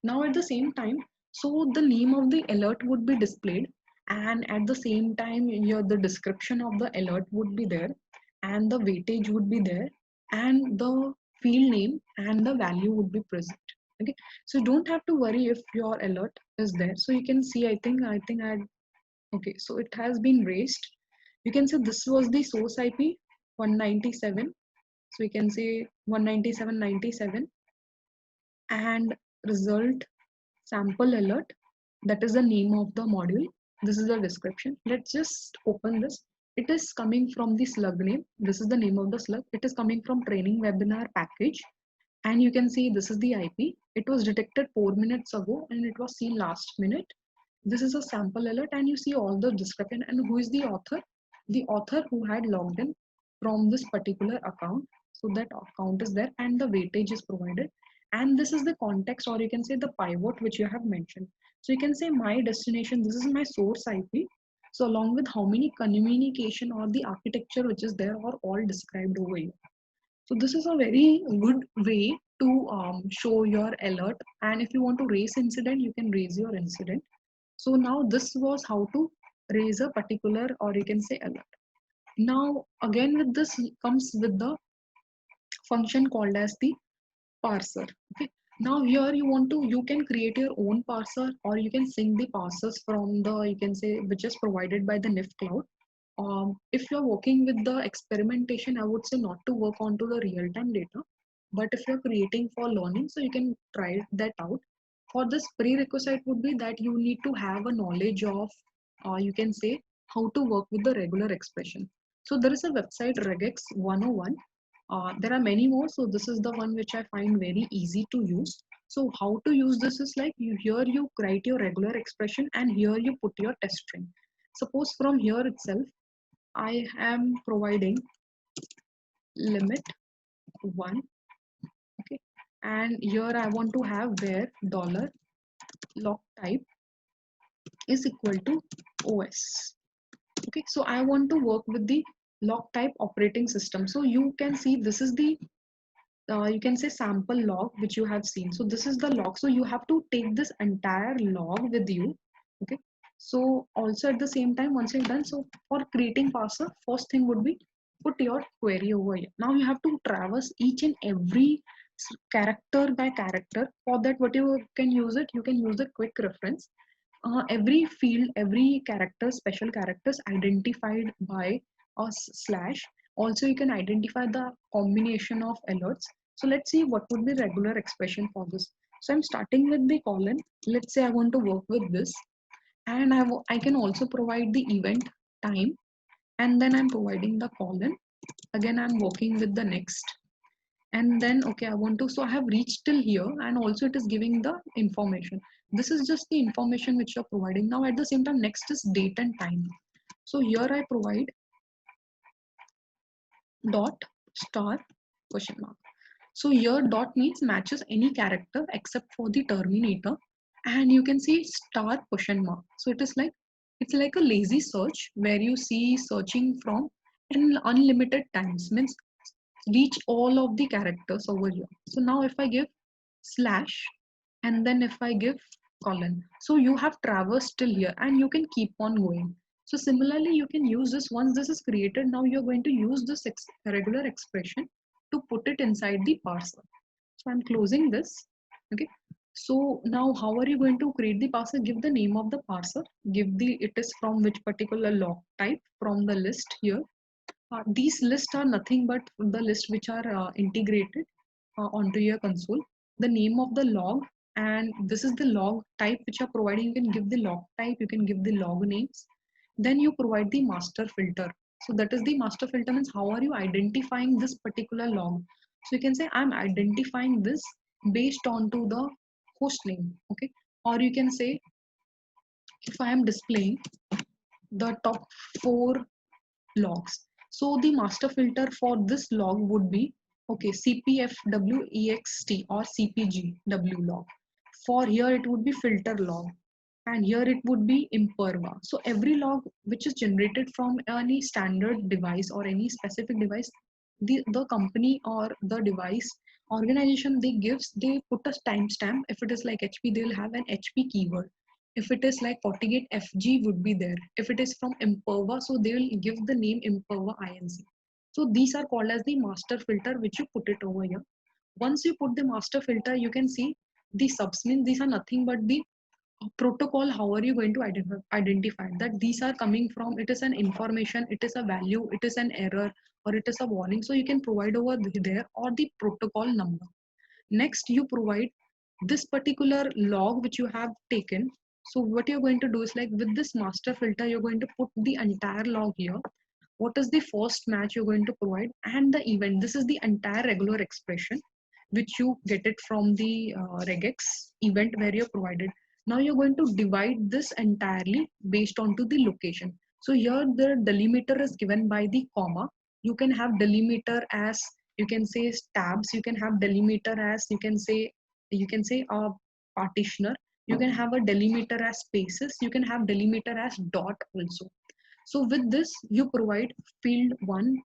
now at the same time, so the name of the alert would be displayed, and at the same time your the description of the alert would be there, and the weightage would be there, and the field name and the value would be present. Okay, so you don't have to worry if your alert is there. So you can see, I think I okay, so it has been raised. You can say this was the source IP 197. So we can say 197.97 and result sample alert, that is the name of the module. This is the description. Let's just open this. It is coming from the slug name. This is the name of the slug. It is coming from training webinar package, and you can see this is the IP. It was detected 4 minutes ago and it was seen last minute. This is a sample alert, and you see all the description and who is the author. The author who had logged in from this particular account. So that account is there and the weightage is provided. And this is the context, or you can say the pivot which you have mentioned. So you can say my destination, this is my source IP. So along with how many communication or the architecture which is there are all described over here. So this is a very good way to show your alert. And if you want to raise incident, you can raise your incident. So now this was how to raise a particular, or you can say alert. Now again with this comes with the function called as the parser. Okay. Now here you can create your own parser, or you can sync the parsers from the, you can say, which is provided by the NIF cloud. If you're working with the experimentation, I would say not to work onto the real-time data. But if you're creating for learning, so you can try that out. For this, prerequisite would be that you need to have a knowledge of, you can say, how to work with the regular expression. So there is a website regex 101. There are many more, so this is the one which I find very easy to use. So how to use this is like, here you write your regular expression and here you put your test string. Suppose from here itself I am providing limit 1, okay, and here I want to have where dollar log type is equal to OS. Okay, so I want to work with the log type operating system. So you can see this is the you can say sample log which you have seen. So this is the log. So you have to take this entire log with you. Okay. So also at the same time, once you're done, so for creating parser, first thing would be put your query over here. Now you have to traverse each and every character by character. For that, what you can use it, you can use a quick reference. Every field, every character, special characters identified by a slash. Also, you can identify the combination of alerts. So let's see what would be regular expression for this. So I'm starting with the colon. Let's say I want to work with this, and I can also provide the event time, and then I'm providing the colon. Again, I'm working with the next, and then okay, I want to, so I have reached till here, and also it is giving the information. This is just the information which you're providing. Now at the same time, next is date and time. So here I provide dot star question mark. So here dot means matches any character except for the terminator, and you can see star question mark. So it is like, it's like a lazy search where you see searching from an unlimited times, means reach all of the characters over here. So now if I give slash and then if I give colon, so you have traversed till here and you can keep on going. So similarly, you can use this once this is created. Now you're going to use this regular expression to put it inside the parser. So I'm closing this. Okay. So now how are you going to create the parser? Give the name of the parser, give the, it is from which particular log type from the list here. These lists are nothing but the list which are integrated onto your console. The name of the log, and this is the log type which you're providing. You can give the log type, you can give the log names. Then you provide the master filter. So that is the master filter, means how are you identifying this particular log. So you can say I'm identifying this based on to the host name. Okay, or you can say if I am displaying the top 4 logs. So the master filter for this log would be, okay, CPFWEXT or CPGW log. For here it would be filter log, and here it would be imperva. So every log which is generated from any standard device or any specific device, the company or the device organization, they put a timestamp. If it is like HP, they'll have an HP keyword. If it is like FortiGate FG would be there. If it is from Imperva, so they will give the name Imperva INC. So these are called as the master filter, which you put it over here. Once you put the master filter, you can see the subs, mean these are nothing but the protocol. How are you going to identify that these are coming from, it is an information, it is a value, it is an error, or it is a warning. So you can provide over there, or the protocol number. Next, you provide this particular log which you have taken. So what you're going to do is like, with this master filter, you're going to put the entire log here. What is the first match you're going to provide, and the event. This is the entire regular expression which you get it from the regex event where you're provided. Now you're going to divide this entirely based onto the location. So here the delimiter is given by the comma. You can have delimiter as, you can say, tabs. You can have delimiter as, you can say a partitioner. You can have a delimiter as spaces. You can have delimiter as dot also. So with this, you provide field 1,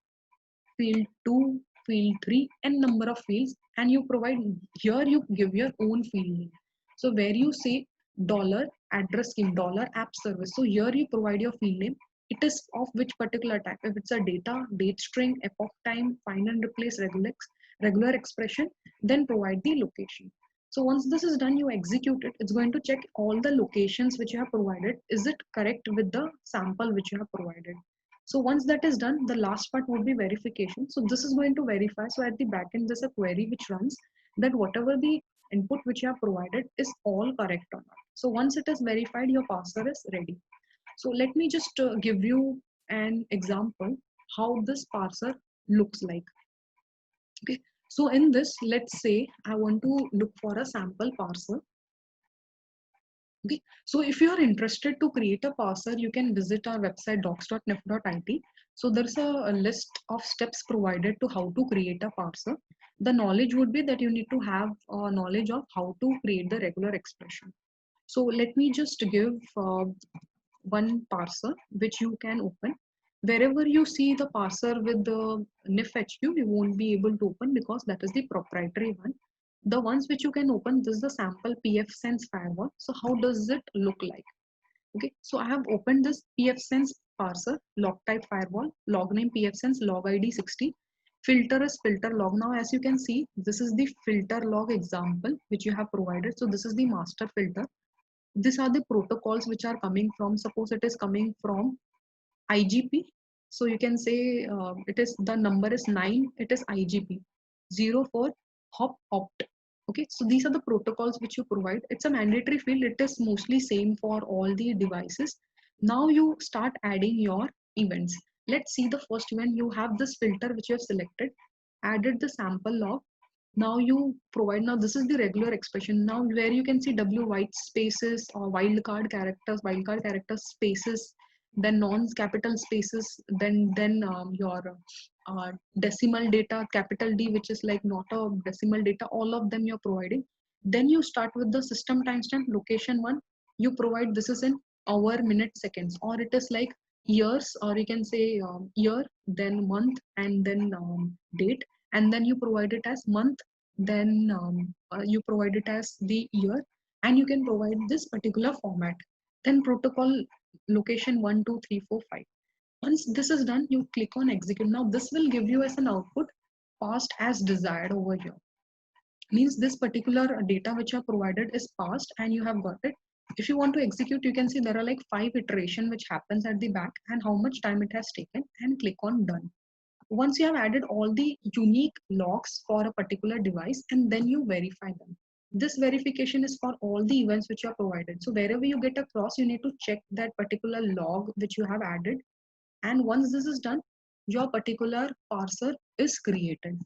field 2, field 3, and number of fields, and you provide here, you give your own field name. So where you say dollar address scheme, dollar app service. So here you provide your field name. It is of which particular type. If it's a data, date string, epoch time, find and replace, regular expression, then provide the location. So once this is done, you execute it. It's going to check all the locations which you have provided. Is it correct with the sample which you have provided? So once that is done, the last part would be verification. So this is going to verify. So at the backend, there's a query which runs that whatever the input which you have provided is all correct or not. So once it is verified, your parser is ready. So let me just give you an example how this parser looks like. Okay, so in this, let's say I want to look for a sample parser. Okay, so if you are interested to create a parser, you can visit our website docs.nif.it. So there's a list of steps provided to how to create a parser. The knowledge would be that you need to have knowledge of how to create the regular expression. So let me just give one parser which you can open. Wherever you see the parser with the NIFHQ, you won't be able to open because that is the proprietary one. The ones which you can open, this is the sample pfSense firewall. So how does it look like? Okay, so I have opened this pfSense parser, log type firewall, log name pfSense, log ID 60. Filter is filter log. Now, as you can see, this is the filter log example which you have provided. So this is the master filter. These are the protocols which are coming from, suppose it is coming from IGP. So you can say it is, the number is 9, it is IGP. 0 for hop opt. Okay, so these are the protocols which you provide. It's a mandatory field. It is mostly same for all the devices. Now you start adding your events. Let's see the first event. You have this filter which you have selected, added the sample log. Now you provide, now this is the regular expression. Now where you can see W white spaces or wildcard characters spaces, then non-capital spaces, then your decimal data, capital D, which is like not a decimal data, all of them you're providing. Then you start with the system timestamp location one. You provide this is in hour, minute, seconds, or it is like years, or you can say year, then month, and then date, and then you provide it as month, then you provide it as the year, and you can provide this particular format. Then protocol location 1 2 3 4 5. Once this is done, you click on execute. Now this will give you as an output passed as desired over here. Means this particular data which you have provided is passed and you have got it. If you want to execute, you can see there are like 5 iteration which happens at the back and how much time it has taken, and click on done. Once you have added all the unique logs for a particular device, and then you verify them. This verification is for all the events which you are provided. So wherever you get across, you need to check that particular log which you have added. And once this is done, your particular parser is created.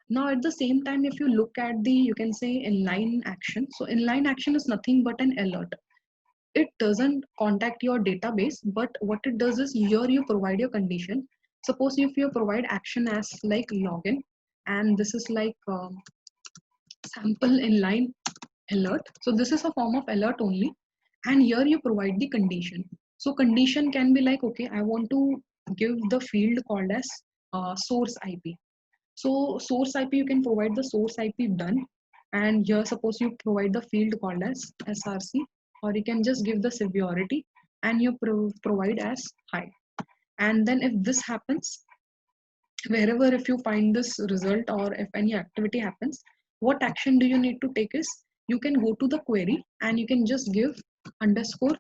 Now at the same time, if you look at the, you can say inline action. So inline action is nothing but an alert. It doesn't contact your database, but what it does is here you provide your condition. Suppose if you provide action as like login, and this is like sample inline alert. So this is a form of alert only, and here you provide the condition. So condition can be like, okay, I want to give the field called as source IP. So source IP, you can provide the source IP done, and here suppose you provide the field called as SRC, or you can just give the severity and you provide as high. And then if this happens, wherever if you find this result or if any activity happens, what action do you need to take is, you can go to the query and you can just give underscore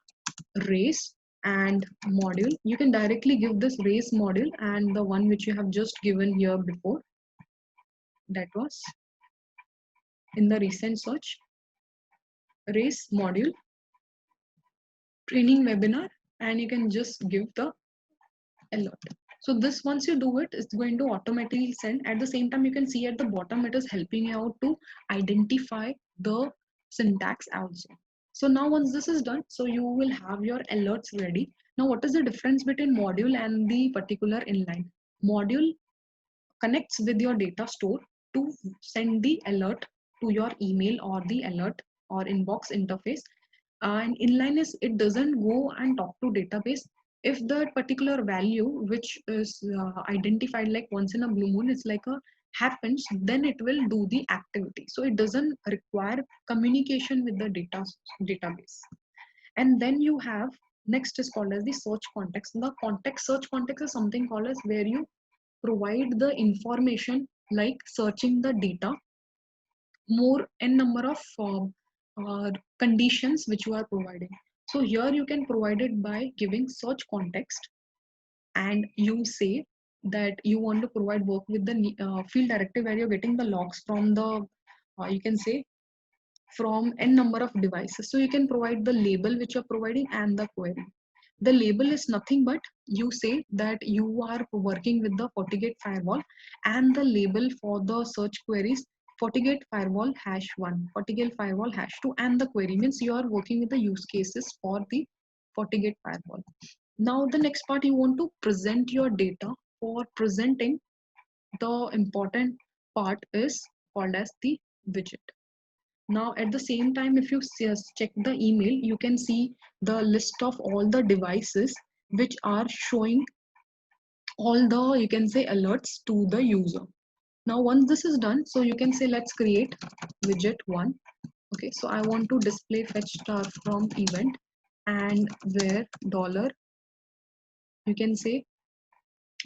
race and module. You can directly give this race module and the one which you have just given here before, that was in the recent search, race module training webinar, and you can just give the alert. So this, once you do it, it's going to automatically send. At the same time, you can see at the bottom, it is helping you out to identify the syntax also. So now once this is done, so you will have your alerts ready. Now what is the difference between module and the particular inline? Module connects with your data store to send the alert to your email or the alert or inbox interface. And inline is, it doesn't go and talk to database. If the particular value which is identified like once in a blue moon, it's like a happens, then it will do the activity. So it doesn't require communication with the database. And then you have, next is called as the search context. The context, search context is something called as where you provide the information like searching the data, more n number of conditions which you are providing. So here you can provide it by giving search context, and you say that you want to provide work with the field directive where you're getting the logs from the, you can say from n number of devices. So you can provide the label which you're providing and the query. The label is nothing but you say that you are working with the FortiGate firewall, and the label for the search queries FortiGate firewall #1, FortiGate firewall #2, and the query means you are working with the use cases for the FortiGate firewall. Now the next part, you want to present your data. For presenting, the important part is called as the widget. Now at the same time, if you check the email, you can see the list of all the devices which are showing all the, you can say, alerts to the user. Now once this is done, so you can say let's create widget 1. Okay, so I want to display fetch star from event, and where dollar, you can say.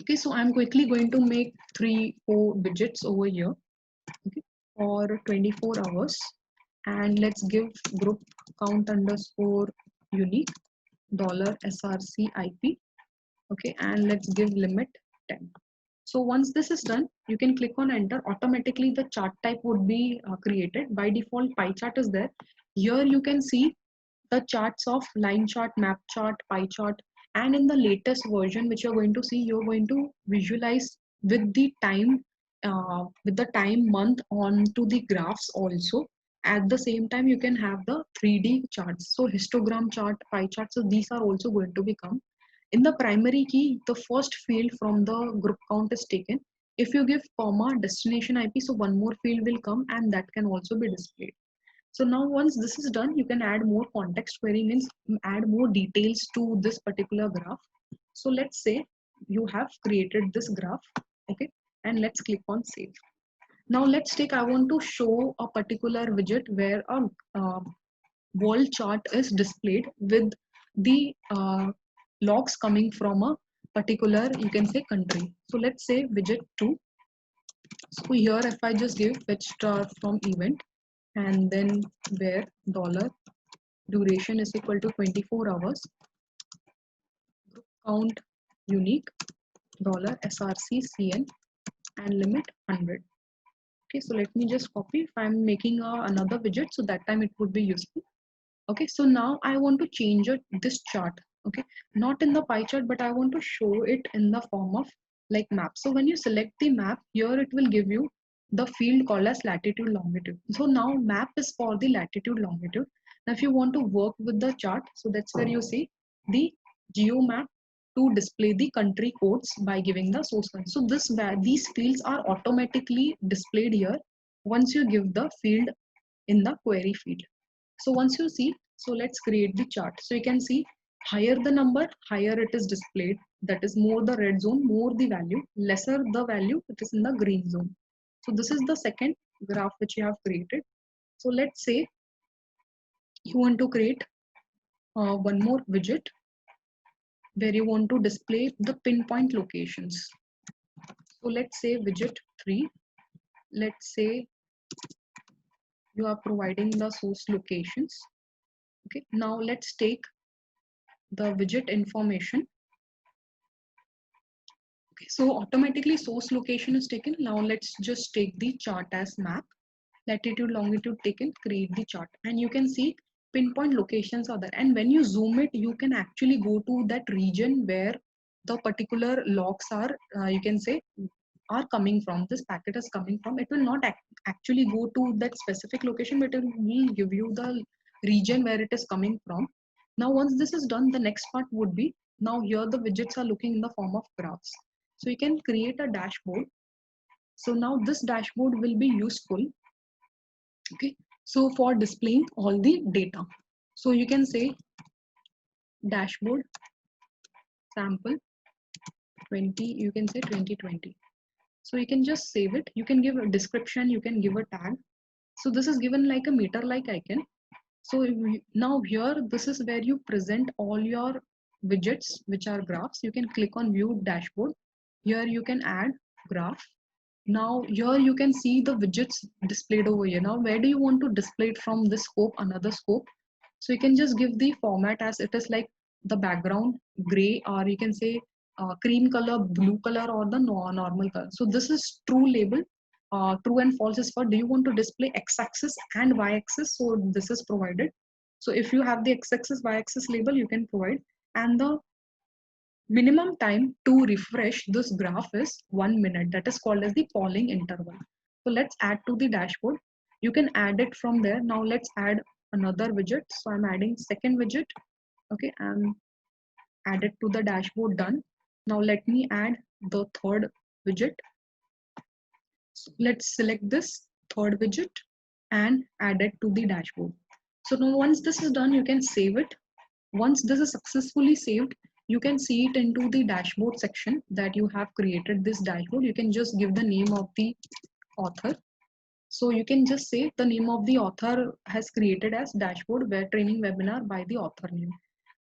Okay, so I'm quickly going to make 3-4 widgets over here, okay, for 24 hours, and let's give group count underscore unique dollar src ip. Okay, and let's give limit 10. So once this is done, you can click on enter. Automatically the chart type would be created. By default, pie chart is there. Here you can see the charts of line chart, map chart, pie chart, and in the latest version which you're going to see, you're going to visualize with the time month onto the graphs also. At the same time, you can have the 3D charts, so histogram chart, pie chart. So these are also going to become. In the primary key, the first field from the group count is taken. If you give comma destination IP, so one more field will come, and that can also be displayed. So now once this is done, you can add more context query, means add more details to this particular graph. So let's say you have created this graph, okay, and let's click on save. Now let's take, I want to show a particular widget where a wall chart is displayed with the logs coming from a particular, you can say, country. So let's say widget 2. So here if I just give fetch star from event, and then where dollar duration is equal to 24 hours, group count unique dollar src cn, and limit 100. Okay, so let me just copy. If I'm making another widget, so that time it would be useful. Okay, so now I want to change this chart. Okay, not in the pie chart, but I want to show it in the form of like map. So when you select the map, here it will give you the field called as latitude longitude. So now map is for the latitude longitude. Now if you want to work with the chart, so that's where you see the geo map to display the country codes by giving the source code. So these fields are automatically displayed here once you give the field in the query field. So once you see, so let's create the chart. So you can see higher the number, higher it is displayed. That is more the red zone, more the value, lesser the value, it is in the green zone. So this is the second graph which you have created. So let's say you want to create one more widget where you want to display the pinpoint locations. So let's say widget 3. Let's say you are providing the source locations. Okay, now let's take the widget information. Okay, so automatically source location is taken. Now let's just take the chart as map. Latitude, longitude taken, create the chart. And you can see pinpoint locations are there. And when you zoom it, you can actually go to that region where the particular logs are, you can say, are coming from. This packet is coming from. It will not actually go to that specific location, but it will give you the region where it is coming from. Now, once this is done, the next part would be, now here the widgets are looking in the form of graphs. So you can create a dashboard. So now this dashboard will be useful. Okay, so for displaying all the data. So you can say dashboard sample 20, you can say 2020. So you can just save it. You can give a description, you can give a tag. So this is given like a meter like icon. So now here, this is where you present all your widgets, which are graphs. You can click on view dashboard. Here you can add graph. Now here you can see the widgets displayed over here. Now where do you want to display it from, this scope, another scope? So you can just give the format as it is, like the background gray, or you can say cream color, blue color, or the normal color. So this is true label. true and false is for, do you want to display x-axis and y-axis? So this is provided. So if you have the x-axis y-axis label, you can provide. And the minimum time to refresh this graph is 1 minute. That is called as the polling interval. So let's add to the dashboard. You can add it from there. Now let's add another widget. So I'm adding second widget. Okay, and add it to the dashboard. Done. Now let me add the third widget. So let's select this third widget and add it to the dashboard. So now once this is done, you can save it. Once this is successfully saved, you can see it into the dashboard section that you have created this dashboard. You can just give the name of the author. So you can just say the name of the author has created as dashboard where training webinar by the author name.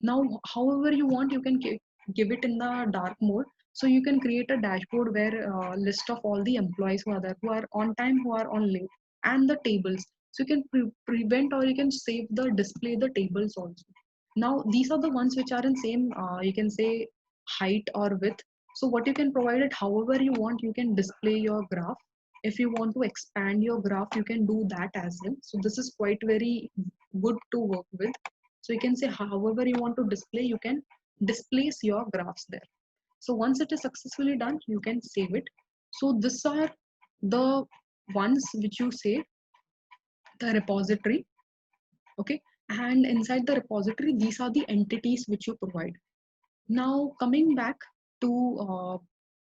Now, however you want, you can give it in the dark mode. So you can create a dashboard where list of all the employees who are there, who are on time, who are on late, and the tables. So you can prevent or you can save the display the tables also. Now these are the ones which are in same you can say height or width. So what you can provide it however you want, you can display your graph. If you want to expand your graph, you can do that as well. So this is quite very good to work with. So you can say however you want to display, you can displace your graphs there. So once it is successfully done, you can save it. So these are the ones which you say the repository. Okay, and inside the repository, these are the entities which you provide. Now coming back to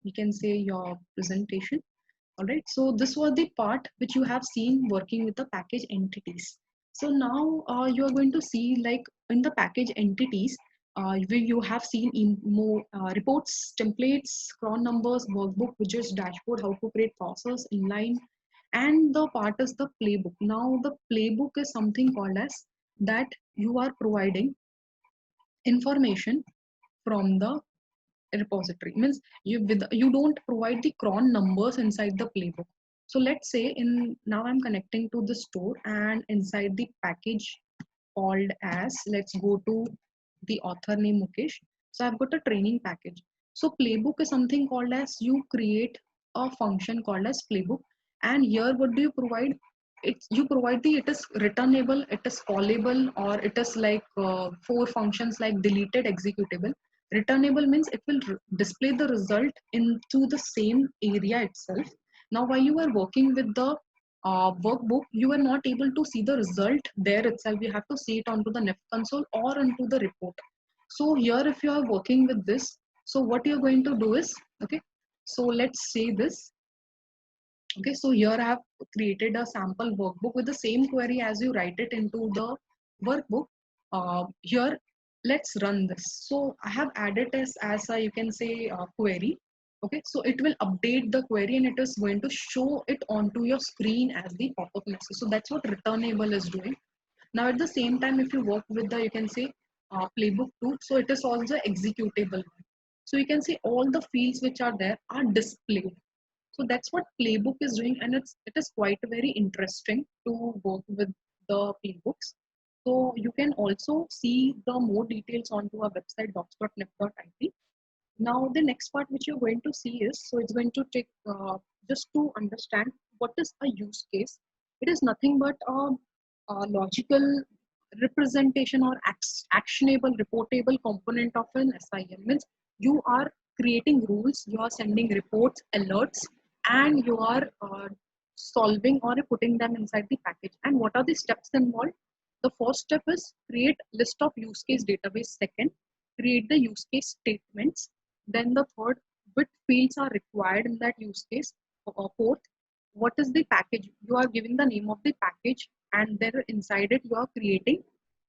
you can say your presentation. All right, so this was the part which you have seen working with the package entities. So now you are going to see like in the package entities, where you have seen in more reports, templates, cron numbers, workbook, widgets, dashboard, how to create process, inline, and the part is the playbook. Now the playbook is something called as that you are providing information from the repository. Means you don't provide the cron numbers inside the playbook. So let's say in now I'm connecting to the store and inside the package called as, let's go to the author name Mukesh. So I've got a training package. So playbook is something called as you create a function called as playbook, and here what do you provide? It's you provide the it is returnable, it is callable, or it is like four functions like deleted, executable. Returnable means it will display the result into the same area itself. Now while you are working with the workbook, you are not able to see the result there itself. You have to see it onto the NEF console or onto the report. So here if you are working with this, so what you're going to do is, okay, so let's say this. Okay, so here I have created a sample workbook with the same query as you write it into the workbook. Here, let's run this. So I have added this as a, you can say, query. Okay, so it will update the query and it is going to show it onto your screen as the pop-up message. So that's what returnable is doing. Now at the same time, if you work with the, you can say, playbook too, so it is also executable. So you can see all the fields which are there are displayed. So that's what playbook is doing, and it is quite very interesting to work with the playbooks. So you can also see the more details onto our website docs.nef.it. Now the next part which you're going to see is, so it's going to take just to understand what is a use case. It is nothing but a logical representation or actionable reportable component of an SIM. Means you are creating rules, you are sending reports, alerts, and you are solving or putting them inside the package. And what are the steps involved? The first step is create list of use case database. Second, create the use case statements. Then the third, which fields are required in that use case. Fourth, what is the package? You are giving the name of the package, and then inside it you are creating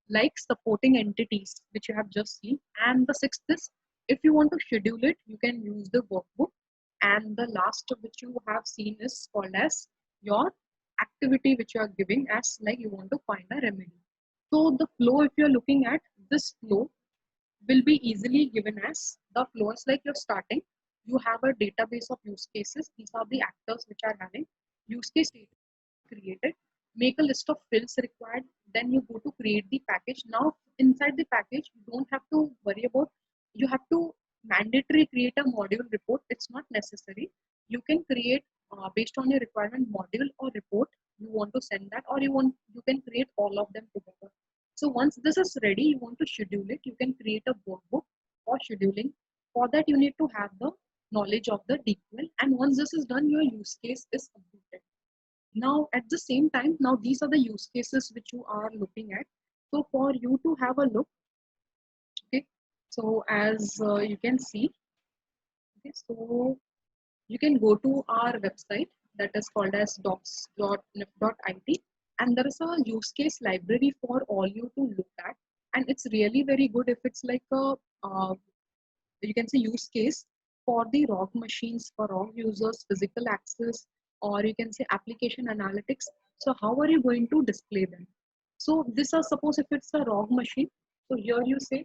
like supporting entities which you have just seen. And the sixth is, if you want to schedule it, you can use the workbook. And the last which you have seen is called as your activity which you are giving as like you want to find a remedy. So the flow, if you're looking at this flow, will be easily given as the flow is like you're starting. You have a database of use cases. These are the actors which are having use case data created. Make a list of fields required. Then you go to create the package. Now inside the package, you don't have to worry about. You have to mandatory create a module report. It's not necessary. You can create based on your requirement module or report, you want to send that, or you can create all of them together. So once this is ready, you want to schedule it, you can create a workbook for scheduling. For that, you need to have the knowledge of the DQL, and once this is done, your use case is completed. Now, at the same time, now these are the use cases which you are looking at. So for you to have a look, okay, so as you can see, okay, so you can go to our website that is called as docs.nif.it, and there is a use case library for all you to look at, and it's really very good if it's like a you can say use case for the ROG machines, for ROG users, physical access, or you can say application analytics. So how are you going to display them? So this is, suppose if it's a ROG machine, so here you say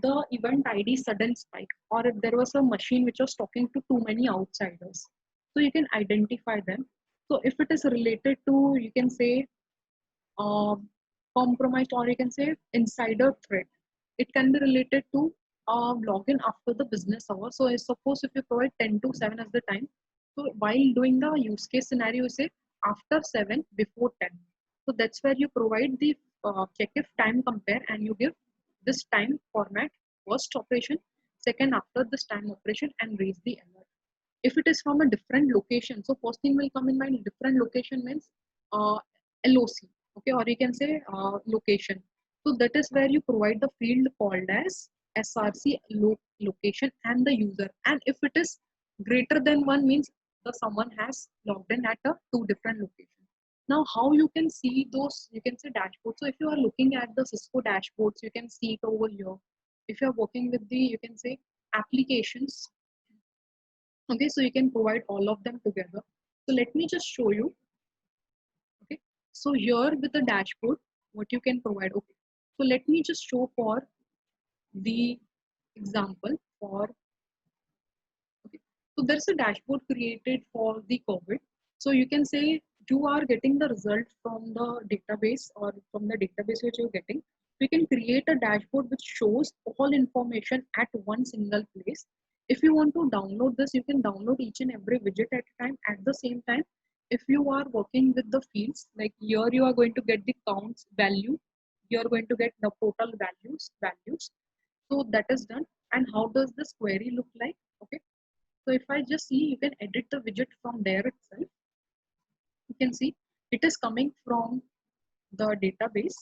the event ID sudden spike, or if there was a machine which was talking to too many outsiders. So you can identify them. So if it is related to, you can say um, compromised, or you can say insider threat. It can be related to login after the business hour. So I suppose if you provide 10 to 7 as the time, so while doing the use case scenario, you say after 7, before 10. So that's where you provide the check if time compare, and you give this time format, first operation, second after this time operation, and raise the alert. If it is from a different location, so first thing will come in mind, different location means LOC, okay, or you can say location. So that is where you provide the field called as SRC location and the user. And if it is greater than one, means the someone has logged in at a two different locations. Now, how you can see those, you can say dashboards. So if you are looking at the Cisco dashboards, you can see it over here. If you are working with the, you can say applications, okay, so you can provide all of them together. So let me just show you. Okay, so here with the dashboard, what you can provide. Okay, so let me just show for the example for, okay, so there's a dashboard created for the COVID. So you can say you are getting the result from the database, or from the database which you're getting. We can create a dashboard which shows all information at one single place. If you want to download this, you can download each and every widget at a time. At the same time, if you are working with the fields, like here you are going to get the counts value, you're going to get the total values. So that is done. And how does this query look like? Okay, so if I just see, you can edit the widget from there itself. You can see it is coming from the database.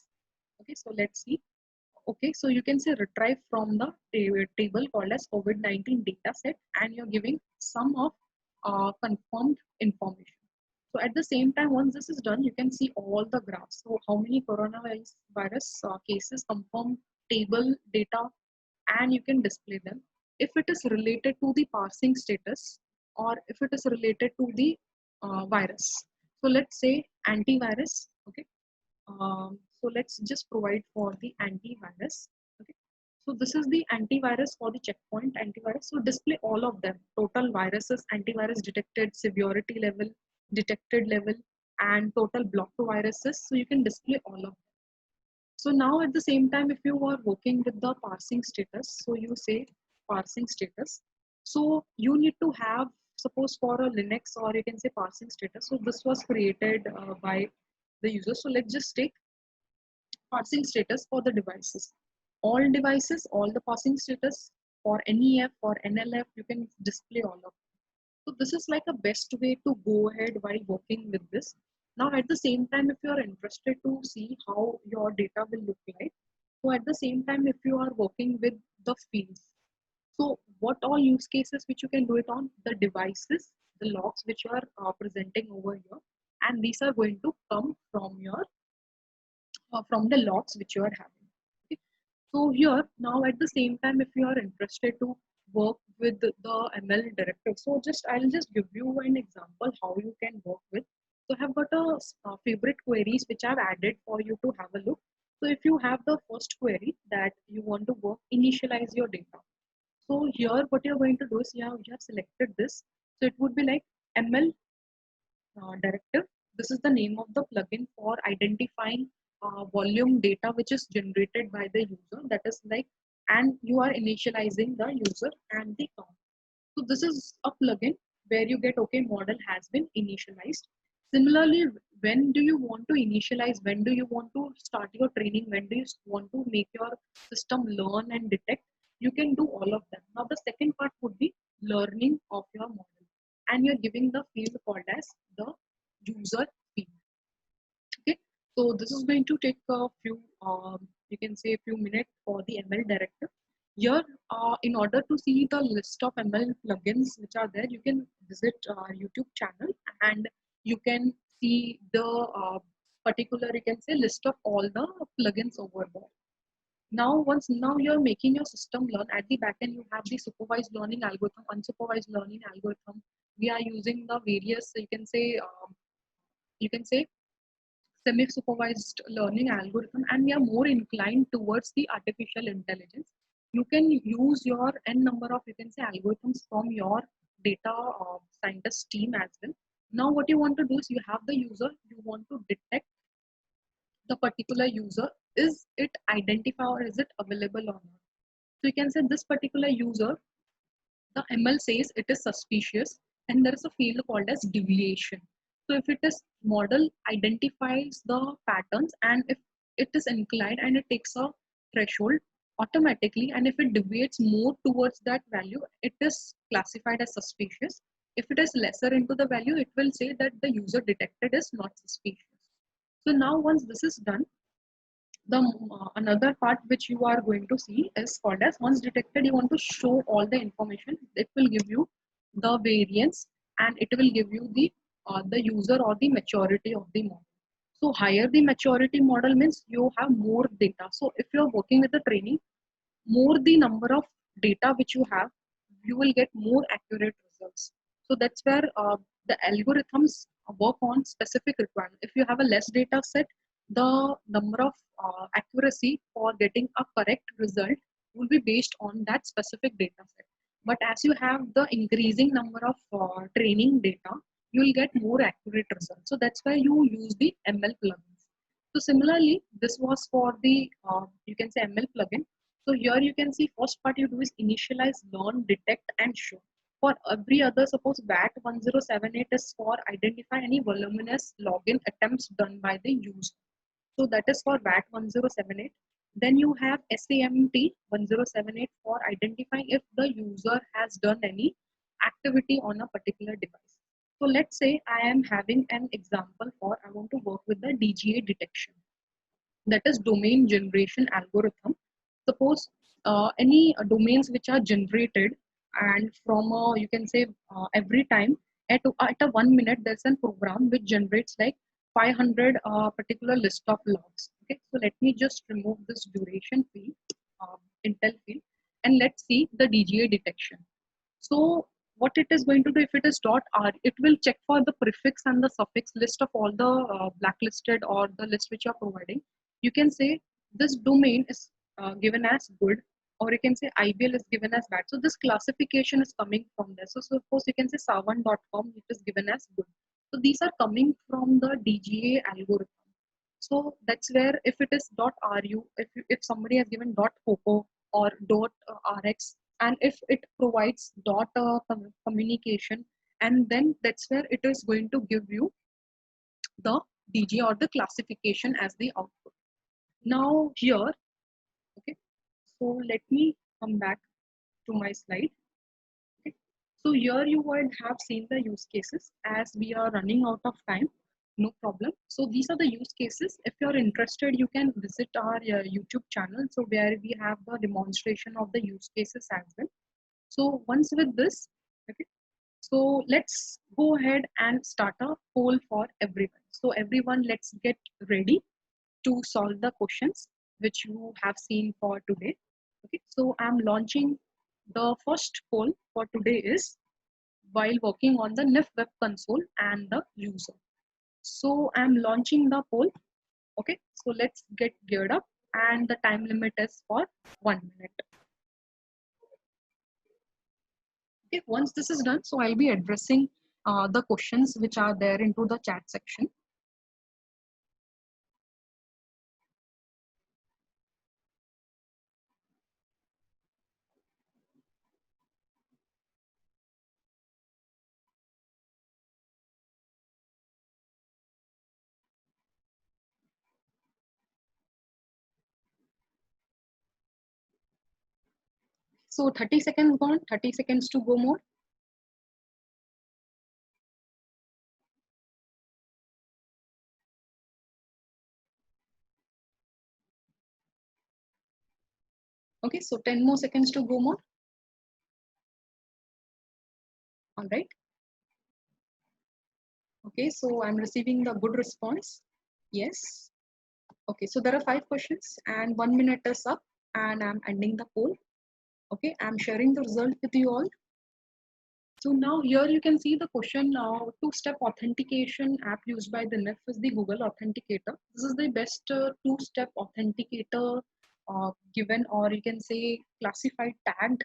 Okay, so let's see. Okay, so you can say retrieve from the table called as COVID-19 data set, and you're giving some of confirmed information. So at the same time, once this is done, you can see all the graphs. So how many coronavirus cases, confirmed table data, and you can display them. If it is related to the parsing status, or if it is related to the virus. So let's say antivirus. Okay, so let's just provide for the antivirus. Okay, so this is the antivirus for the checkpoint antivirus. So display all of them, total viruses, antivirus detected, severity level, detected level, and total blocked viruses. So you can display all of them. So now at the same time, if you are working with the parsing status, so you say parsing status. So you need to have, suppose for a Linux, or you can say parsing status. So this was created by the user. So let's just take parsing status for the devices. All devices, all the parsing status for NEF or NLF, you can display all of them. So this is like a best way to go ahead while working with this. Now at the same time, if you are interested to see how your data will look like, so at the same time, if you are working with the fields, so what all use cases which you can do it on the devices, the logs which you are presenting over here, and these are going to come from your from the logs which you are having. Okay. So here now at the same time, if you are interested to work with the ML directive, so I'll just give you an example how you can work with. So I have got a favorite queries which I've added for you to have a look. So if you have the first query that you want to work, initialize your data. So here what you're going to do is you have selected this. So it would be like ML directive. This is the name of the plugin for identifying volume data which is generated by the user. That is like, and you are initializing the user and the count. So this is a plugin where you get, okay, model has been initialized. Similarly, when do you want to initialize, when do you want to start your training, when do you want to make your system learn and detect, you can do all of them. Now the second part would be learning of your model, and you're giving the field called as the user field. Okay, so this is going to take a few, you can say a few minutes for the ML director. Here, in order to see the list of ML plugins which are there, you can visit our YouTube channel, and you can see the particular, you can say, list of all the plugins over there. Now, once now you're making your system learn, at the back end, you have the supervised learning algorithm, unsupervised learning algorithm. We are using the various, you can say semi-supervised learning algorithm, and we are more inclined towards the artificial intelligence. You can use your n number of, you can say, algorithms from your data scientist team as well. Now what you want to do is, you have the user, you want to detect the particular user, is it identified or is it available or not. So you can say this particular user, the ML says it is suspicious, and there is a field called as deviation. So if it is model identifies the patterns, and if it is inclined and it takes a threshold automatically, and if it deviates more towards that value, it is classified as suspicious. If it is lesser into the value, it will say that the user detected is not suspicious. So now once this is done, the another part which you are going to see is called as, once detected, you want to show all the information. It will give you the variance, and it will give you the user or the maturity of the model. So higher the maturity model means you have more data. So if you're working with the training, more the number of data which you have, you will get more accurate results. So that's where the algorithms work on specific requirements. If you have a less data set, the number of accuracy for getting a correct result will be based on that specific data set. But as you have the increasing number of training data, you will get more accurate results. So that's why you use the ML plugins. So similarly, this was for the you can say ML plugin. So here you can see, first part you do is initialize, learn, detect, and show. For every other, suppose VAT1078 is for identify any voluminous login attempts done by the user. So that is for VAT1078. Then you have SAMT 1078 for identifying if the user has done any activity on a particular device. So let's say I am having an example for, I want to work with the DGA detection, that is domain generation algorithm. Suppose any domains which are generated, and from you can say every time at a 1 minute, there's a program which generates like 500 particular list of logs. Okay, so let me just remove this duration field, intel field, and let's see the DGA detection. So what it is going to do, if it is .r, it will check for the prefix and the suffix list of all the blacklisted or the list which you are providing. You can say this domain is given as good, or you can say IBL is given as bad. So this classification is coming from there. So suppose you can say savan.com, it is given as good. So these are coming from the DGA algorithm. So that's where if it is .ru, if somebody has given .coco or .rx, and if it provides communication, and then that's where it is going to give you the DG or the classification as the output. Now here, okay, so let me come back to my slide. Okay. So here you would have seen the use cases. As we are running out of time, no problem. So these are the use cases. If you're interested, you can visit our YouTube channel. So where we have the demonstration of the use cases as well. So once with this, okay, so let's go ahead and start a poll for everyone. So everyone, let's get ready to solve the questions which you have seen for today. Okay, so I'm launching the first poll for today is, while working on the NIF web console and the user. So I'm launching the poll. Okay, so let's get geared up, and the time limit is for 1 minute. Okay, once this is done, so I'll be addressing the questions which are there into the chat section. so 30 seconds gone, 30 seconds to go more. Okay, so 10 more seconds to go more. All right. Okay, so I'm receiving the good response. Yes. Okay, so there are 5 questions and 1 minute is up and I'm ending the poll. Okay, I'm sharing the result with you all. So now here you can see the question, two-step authentication app used by the NIF is the Google Authenticator. This is the best two-step authenticator given, or you can say classified, tagged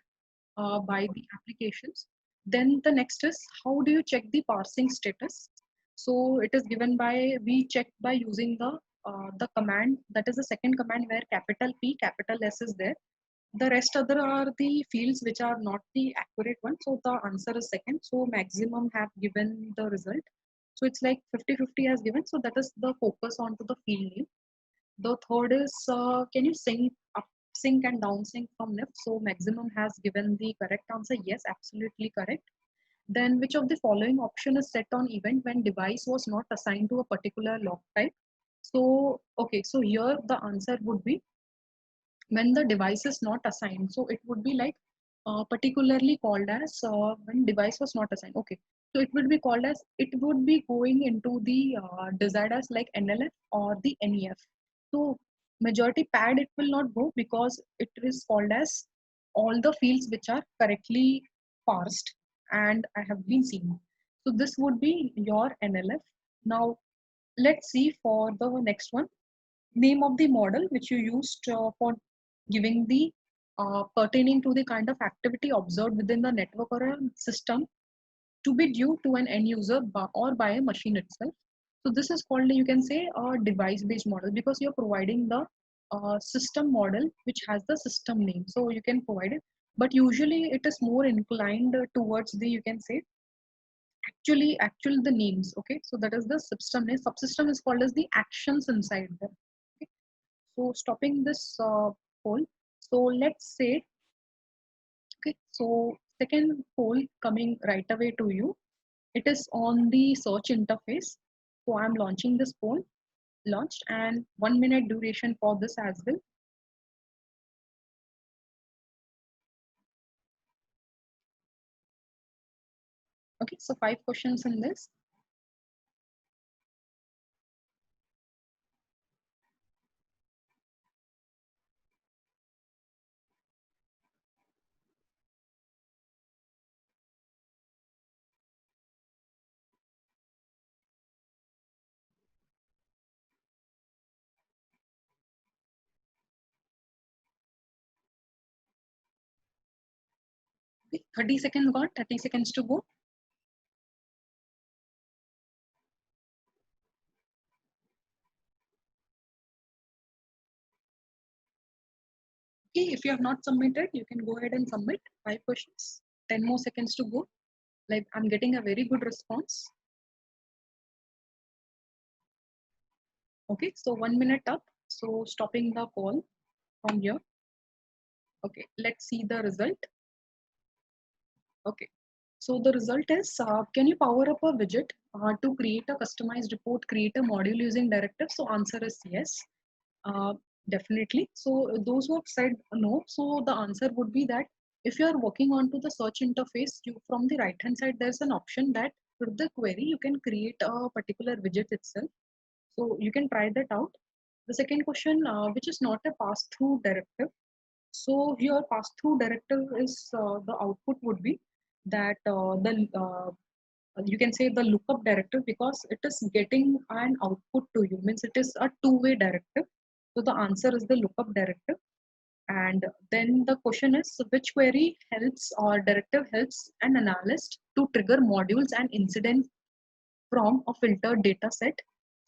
by the applications. Then the next is, how do you check the parsing status? So it is given by, we check by using the command, that is the second command where capital P, capital S is there. The rest other are the fields which are not the accurate one. So the answer is second. So maximum have given the result. So it's like 50-50 has given. So that is the focus onto the field name. The third is, can you up sync and down sync from NIF? So maximum has given the correct answer. Yes, absolutely correct. Then which of the following option is set on event when device was not assigned to a particular log type? So, okay, so here the answer would be when the device is not assigned. So it would be like particularly called as when device was not assigned. Okay, so it would be called as, it would be going into the desired as like NLF or the NEF. So majority pad it will not go because it is called as all the fields which are correctly parsed and I have been seen. So this would be your NLF. Now let's see for the next one, name of the model which you used for giving the pertaining to the kind of activity observed within the network or a system to be due to an end user or by a machine itself. So this is called, you can say, a device based model because you're providing the system model which has the system name. So you can provide it, but usually it is more inclined towards the, you can say, actual the names. Okay, so that is the system name. Subsystem is called as the actions inside there. Okay. So stopping this poll, so let's say, okay, so second poll coming right away to you. It is on the search interface. So I'm launching this poll, launched, and 1 minute duration for this as well. Okay, so 5 questions in this. Okay, 30 seconds gone, 30 seconds to go. Okay, if you have not submitted, you can go ahead and submit 5 questions. 10 more seconds to go. Like I'm getting a very good response. Okay, so 1 minute up. So stopping the call from here. Okay, let's see the result. Okay, so the result is, can you power up a widget to create a customized report, create a module using directive? So answer is yes, uh, definitely. So those who have said no, so the answer would be that if you are working onto the search interface, you from the right hand side, there's an option that for the query, you can create a particular widget itself. So you can try that out. The second question, which is not a pass-through directive. So here pass-through directive is the output would be that the you can say the lookup directive because it is getting an output to you, means it is a two-way directive. So the answer is the lookup directive. And then the question is, which query helps or directive helps an analyst to trigger modules and incidents from a filtered data set.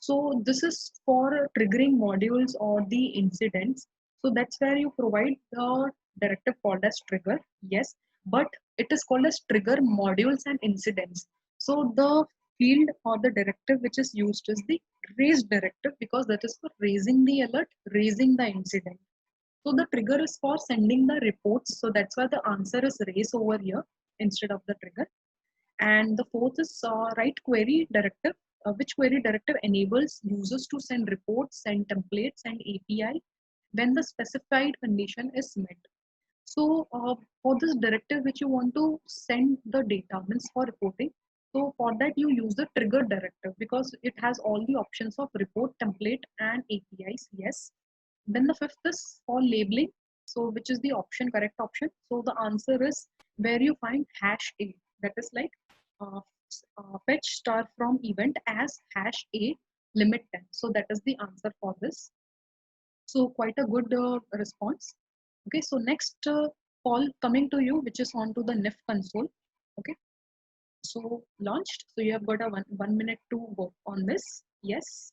So this is for triggering modules or the incidents. So that's where you provide the directive called as trigger. Yes, but it is called as trigger modules and incidents. So the field or the directive which is used is the raise directive because that is for raising the alert, raising the incident. So the trigger is for sending the reports. So that's why the answer is race over here instead of the trigger. And the fourth is write query directive, which query directive enables users to send reports, send templates, and API when the specified condition is met. So for this directive which you want to send the data, means for reporting, so for that you use the trigger directive because it has all the options of report, template, and APIs. Yes. Then the fifth is for labeling. So which is the option, correct option. So the answer is where you find hash A. That is like uh, fetch star from event as hash A limit 10. So that is the answer for this. So quite a good response. Okay, so next call coming to you, which is onto the NIF console. Okay, so launched. So you have got a 1 minute to work on this. Yes.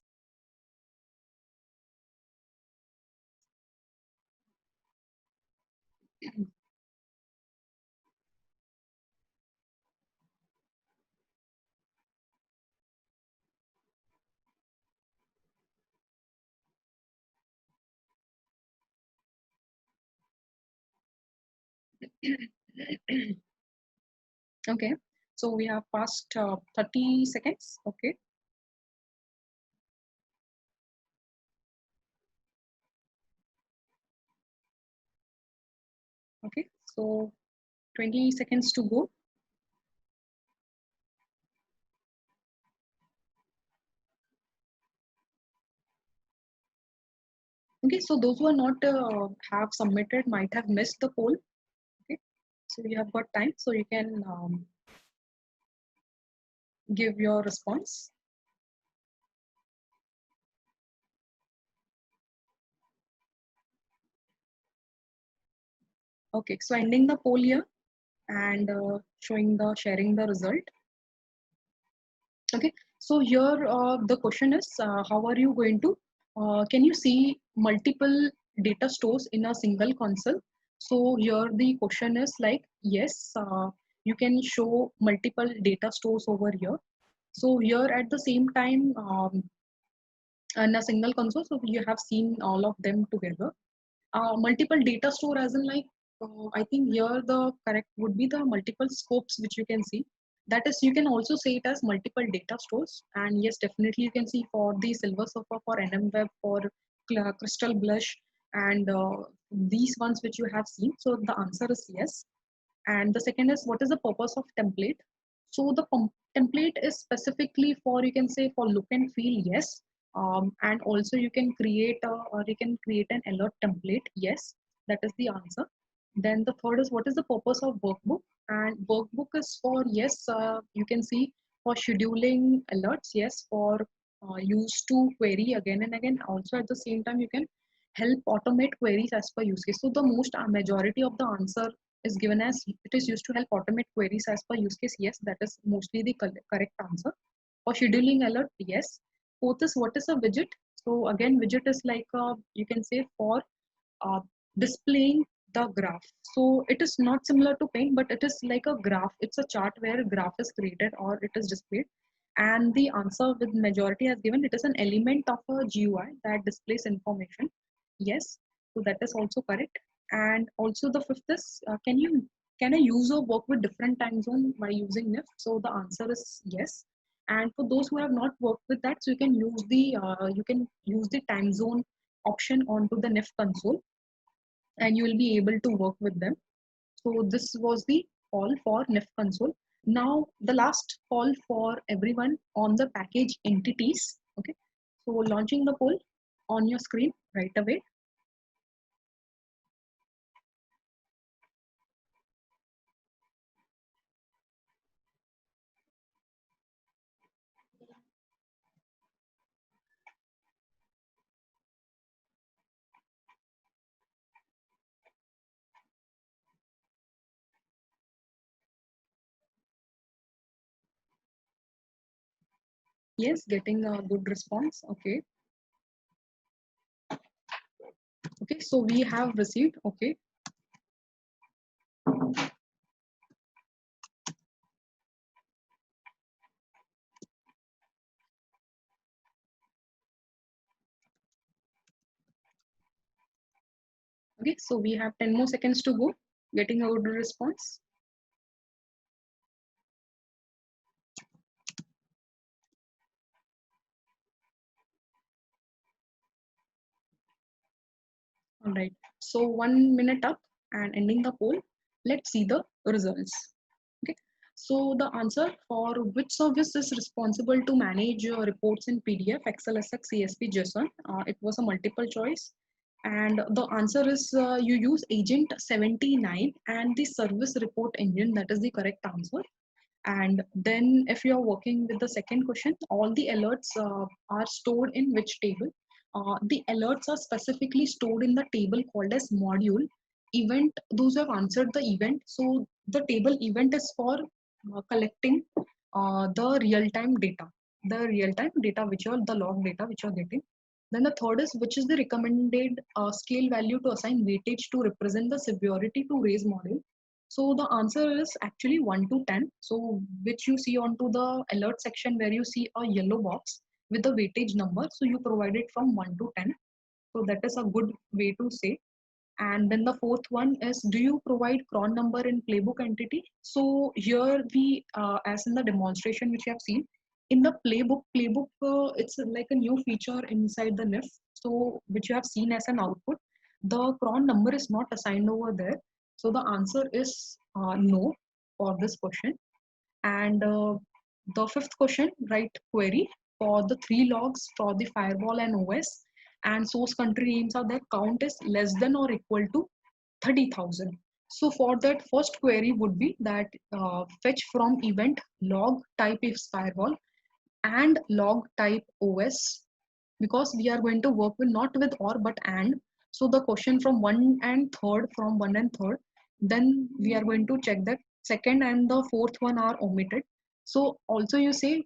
Okay, so we have passed 30 seconds. Okay, okay, so 20 seconds to go. Okay, so those who are not have submitted might have missed the poll. Okay, so you have got time, so you can give your response. Okay, so ending the poll here and showing the sharing the result. Okay, so here the question is how are you going to can you see multiple data stores in a single console? So here the question is like yes, you can show multiple data stores over here. So here at the same time in a single console, so you have seen all of them together. Multiple data store as in like I think here the correct would be the multiple scopes which you can see. That is, you can also say it as multiple data stores. And yes, definitely you can see for the silver surfer, for nmweb, for crystal blush, and these ones which you have seen. So the answer is yes. And the second is what is the purpose of template? So the template is specifically for, you can say, for look and feel. Yes. And also you can create a, or you can create an alert template. Yes, that is the answer. Then the third is what is the purpose of workbook? And workbook is for, yes, you can see, for scheduling alerts. Yes, for use to query again and again. Also at the same time you can help automate queries as per use case. So the most majority of the answer is given as it is used to help automate queries as per use case. Yes, that is mostly the correct answer. For scheduling alert, yes. Fourth is what is a widget? So again, widget is like you can say for uh, displaying the graph. So it is not similar to paint, but it is like a graph. It's a chart where a graph is created or it is displayed. And the answer with majority has given it is an element of a GUI that displays information. Yes, so that is also correct. And also the fifth is can a user work with different time zone by using NIF? So the answer is yes. And for those who have not worked with that, so you can use the time zone option onto the NIF console, and you will be able to work with them. So this was the call for NIF console. Now the last call for everyone on the package entities. Okay, so launching the poll on your screen right away. Yes, getting a good response. Okay, okay, so we have received. Okay, Okay, so we have 10 more seconds to go, getting a good response. All right, so 1 minute up and ending the poll. Let's see the results. Okay, so the answer for which service is responsible to manage reports in PDF, XLSX, CSV, JSON, it was a multiple choice. And the answer is you use Agent 79 and the service report engine. That is the correct answer. And then if you are working with the second question, all the alerts are stored in which table? The alerts are specifically stored in the table called as module. Event, those who have answered the event. So the table event is for collecting the real-time data. The real-time data which are the log data which you're getting. Then the third is which is the recommended scale value to assign weightage to represent the severity to raise model. So the answer is actually 1 to 10. So which you see onto the alert section where you see a yellow box with the weightage number. So you provide it from 1 to 10. So that is a good way to say. And then the fourth one is, do you provide cron number in playbook entity? So here we, as in the demonstration which you have seen, in the playbook, it's like a new feature inside the NIF. So which you have seen as an output. The cron number is not assigned over there. So the answer is no for this question. And the fifth question, write query for the three logs for the firewall and OS, and source country names are there. Count is less than or equal to 30,000. So for that, first query would be that fetch from event log type is firewall and log type OS, because we are going to work with not with or but and. So the question from one and third, from one and third, then we are going to check that second and the fourth one are omitted. So also you say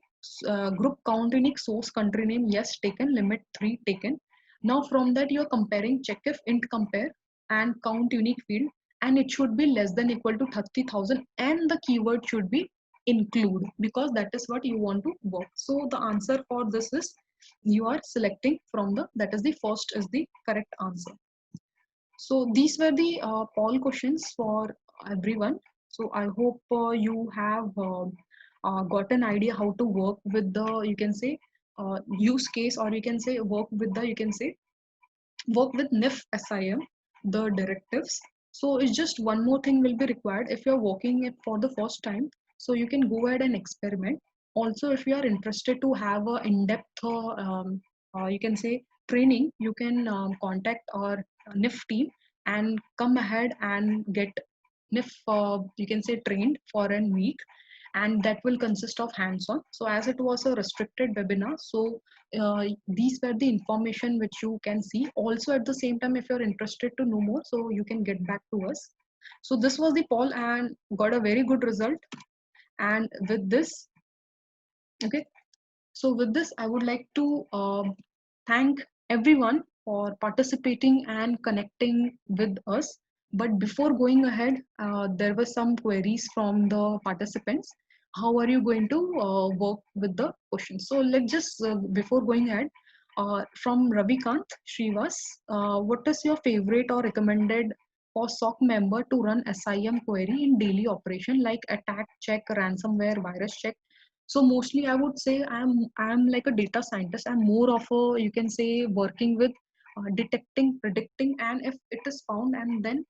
group count unique source country name, yes, taken, limit 3 taken. Now from that you are comparing, check if int compare and count unique field, and it should be less than equal to 30,000 and the keyword should be include, because that is what you want to work. So the answer for this is you are selecting from the, that is the first is the correct answer. So these were the poll questions for everyone. So I hope you have got an idea how to work with the, you can say, use case, or you can say work with the, you can say work with NIF SIM, the directives. So it's just one more thing will be required if you're working it for the first time. So you can go ahead and experiment. Also, if you are interested to have a in-depth, you can say training, you can contact our NIF team and come ahead and get NIF, you can say trained for a week, and that will consist of hands-on. So as it was a restricted webinar, so these were the information which you can see. Also at the same time, if you're interested to know more, so you can get back to us. So this was the poll and got a very good result. And with this, okay, so with this, I would like to thank everyone for participating and connecting with us. But before going ahead, there were some queries from the participants. How are you going to work with the questions? So let's just, before going ahead, from Ravikant Shrivas, what is your favorite or recommended for SOC member to run SIM query in daily operation like attack check, ransomware, virus check? So mostly I would say I'm like a data scientist. I'm more of a, you can say, working with detecting, predicting, and if it is found, and then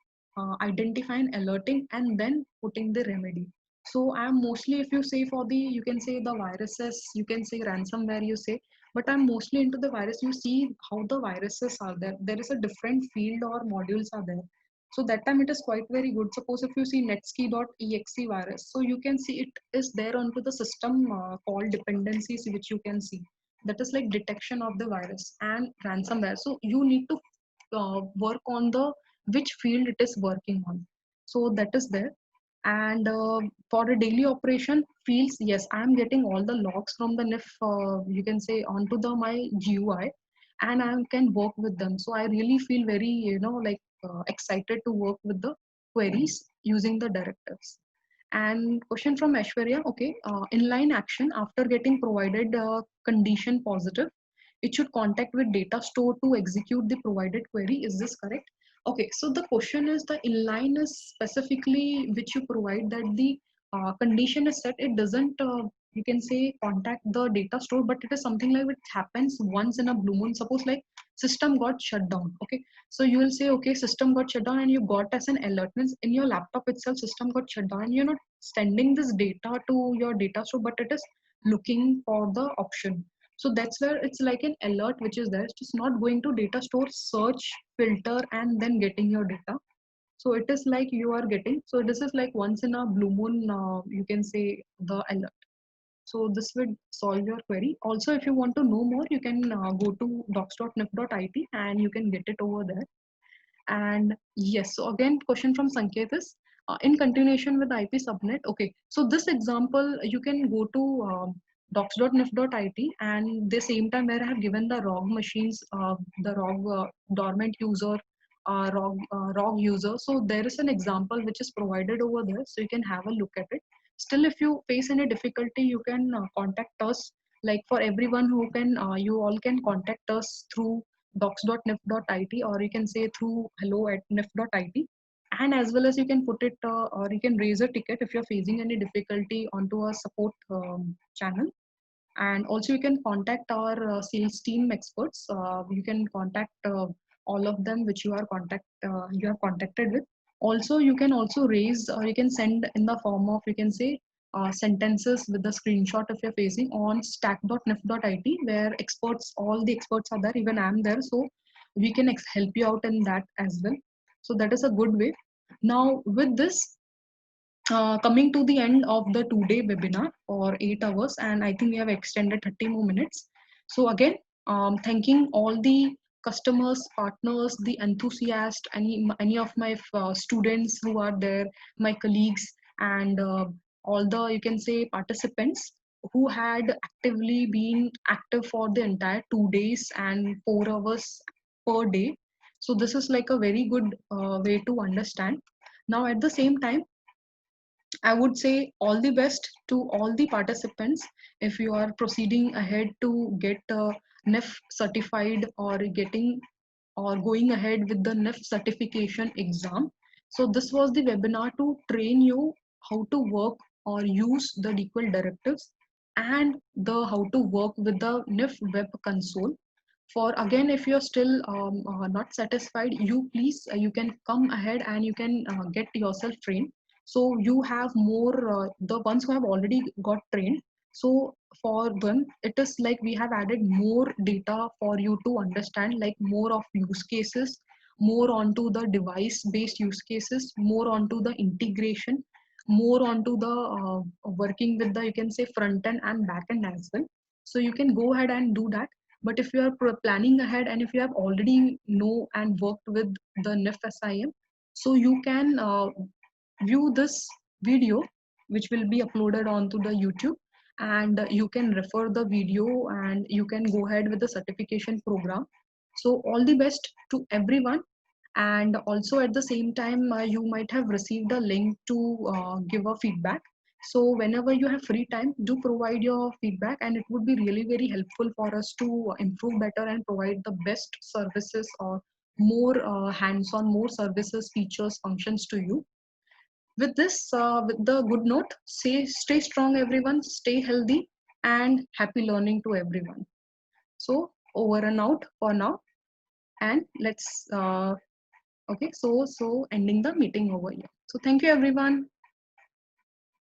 identifying, alerting, and then putting the remedy. So I'm mostly, if you say for the, you can say the viruses, you can say ransomware, you say, but I'm mostly into the virus. You see how the viruses are there. There is a different field or modules are there. So that time it is quite very good. Suppose if you see netski.exe virus, so you can see it is there onto the system called dependencies, which you can see. That is like detection of the virus and ransomware. So you need to work on the which field it is working on. So that is there. And for a daily operation fields, yes, I am getting all the logs from the NIF, you can say onto the my GUI, and I can work with them. So I really feel very, like excited to work with the queries using the directives. And question from Aishwarya, okay, inline action after getting provided condition positive, it should contact with data store to execute the provided query. Is this correct? Okay, so the question is the inline is specifically which you provide that the condition is set. It doesn't, you can say, contact the data store, but it is something like which happens once in a blue moon. Suppose like system got shut down. Okay, so you will say, okay, system got shut down, and you got as an alert means in your laptop itself, system got shut down, and you're not sending this data to your data store, but it is looking for the option. So that's where it's like an alert which is there. It's just not going to data store, search, filter, and then getting your data. So it is like you are getting. So this is like once in a blue moon, you can say the alert. So this would solve your query. Also, if you want to know more, you can go to docs.nif.it and you can get it over there. And yes, so again, question from Sanket is in continuation with IP subnet. Okay, so this example, you can go to docs.nif.it and the same time where I have given the ROG machines, the ROG dormant user, ROG user. So there is an example which is provided over there. So you can have a look at it. Still, if you face any difficulty, you can contact us. Like for everyone who can, you all can contact us through docs.nif.it or you can say through hello@nif.it, and as well as you can put it or you can raise a ticket if you're facing any difficulty onto our support channel. And also you can contact our sales team experts. You can contact all of them which you have contacted with. Also you can also raise or you can send in the form of, you can say, sentences with the screenshot if you're facing on stack.nif.it, where experts, all the experts are there, even I'm there, so we can help you out in that as well. So that is a good way. Now with this, coming to the end of the 2 day webinar for 8 hours, and I think we have extended 30 more minutes. So again, thanking all the customers, partners, the enthusiasts, any of my students who are there, my colleagues, and all the, you can say, participants who had actively been active for the entire 2 days and 4 hours per day. So this is like a very good way to understand. Now at the same time, I would say all the best to all the participants if you are proceeding ahead to get NIF certified or getting or going ahead with the NIF certification exam. So this was the webinar to train you how to work or use the DQuil directives and the how to work with the NIF web console. For again, if you're still not satisfied, you please you can come ahead and you can get yourself trained. So you have more the ones who have already got trained, so for them it is like we have added more data for you to understand, like more of use cases, more onto the device based use cases, more onto the integration, more onto the working with the, you can say, front end and back end as well. So you can go ahead and do that. But if you are planning ahead and if you have already know and worked with the NIF SIM, so you can view this video which will be uploaded onto the YouTube, and you can refer the video and you can go ahead with the certification program. So all the best to everyone. And also at the same time, you might have received a link to give a feedback. So whenever you have free time, do provide your feedback, and it would be really very helpful for us to improve better and provide the best services or more hands-on, more services, features, functions to you. With this, with the good note, stay strong, everyone, stay healthy, and happy learning to everyone. So over and out for now, and let's okay. So ending the meeting over here. So thank you, everyone.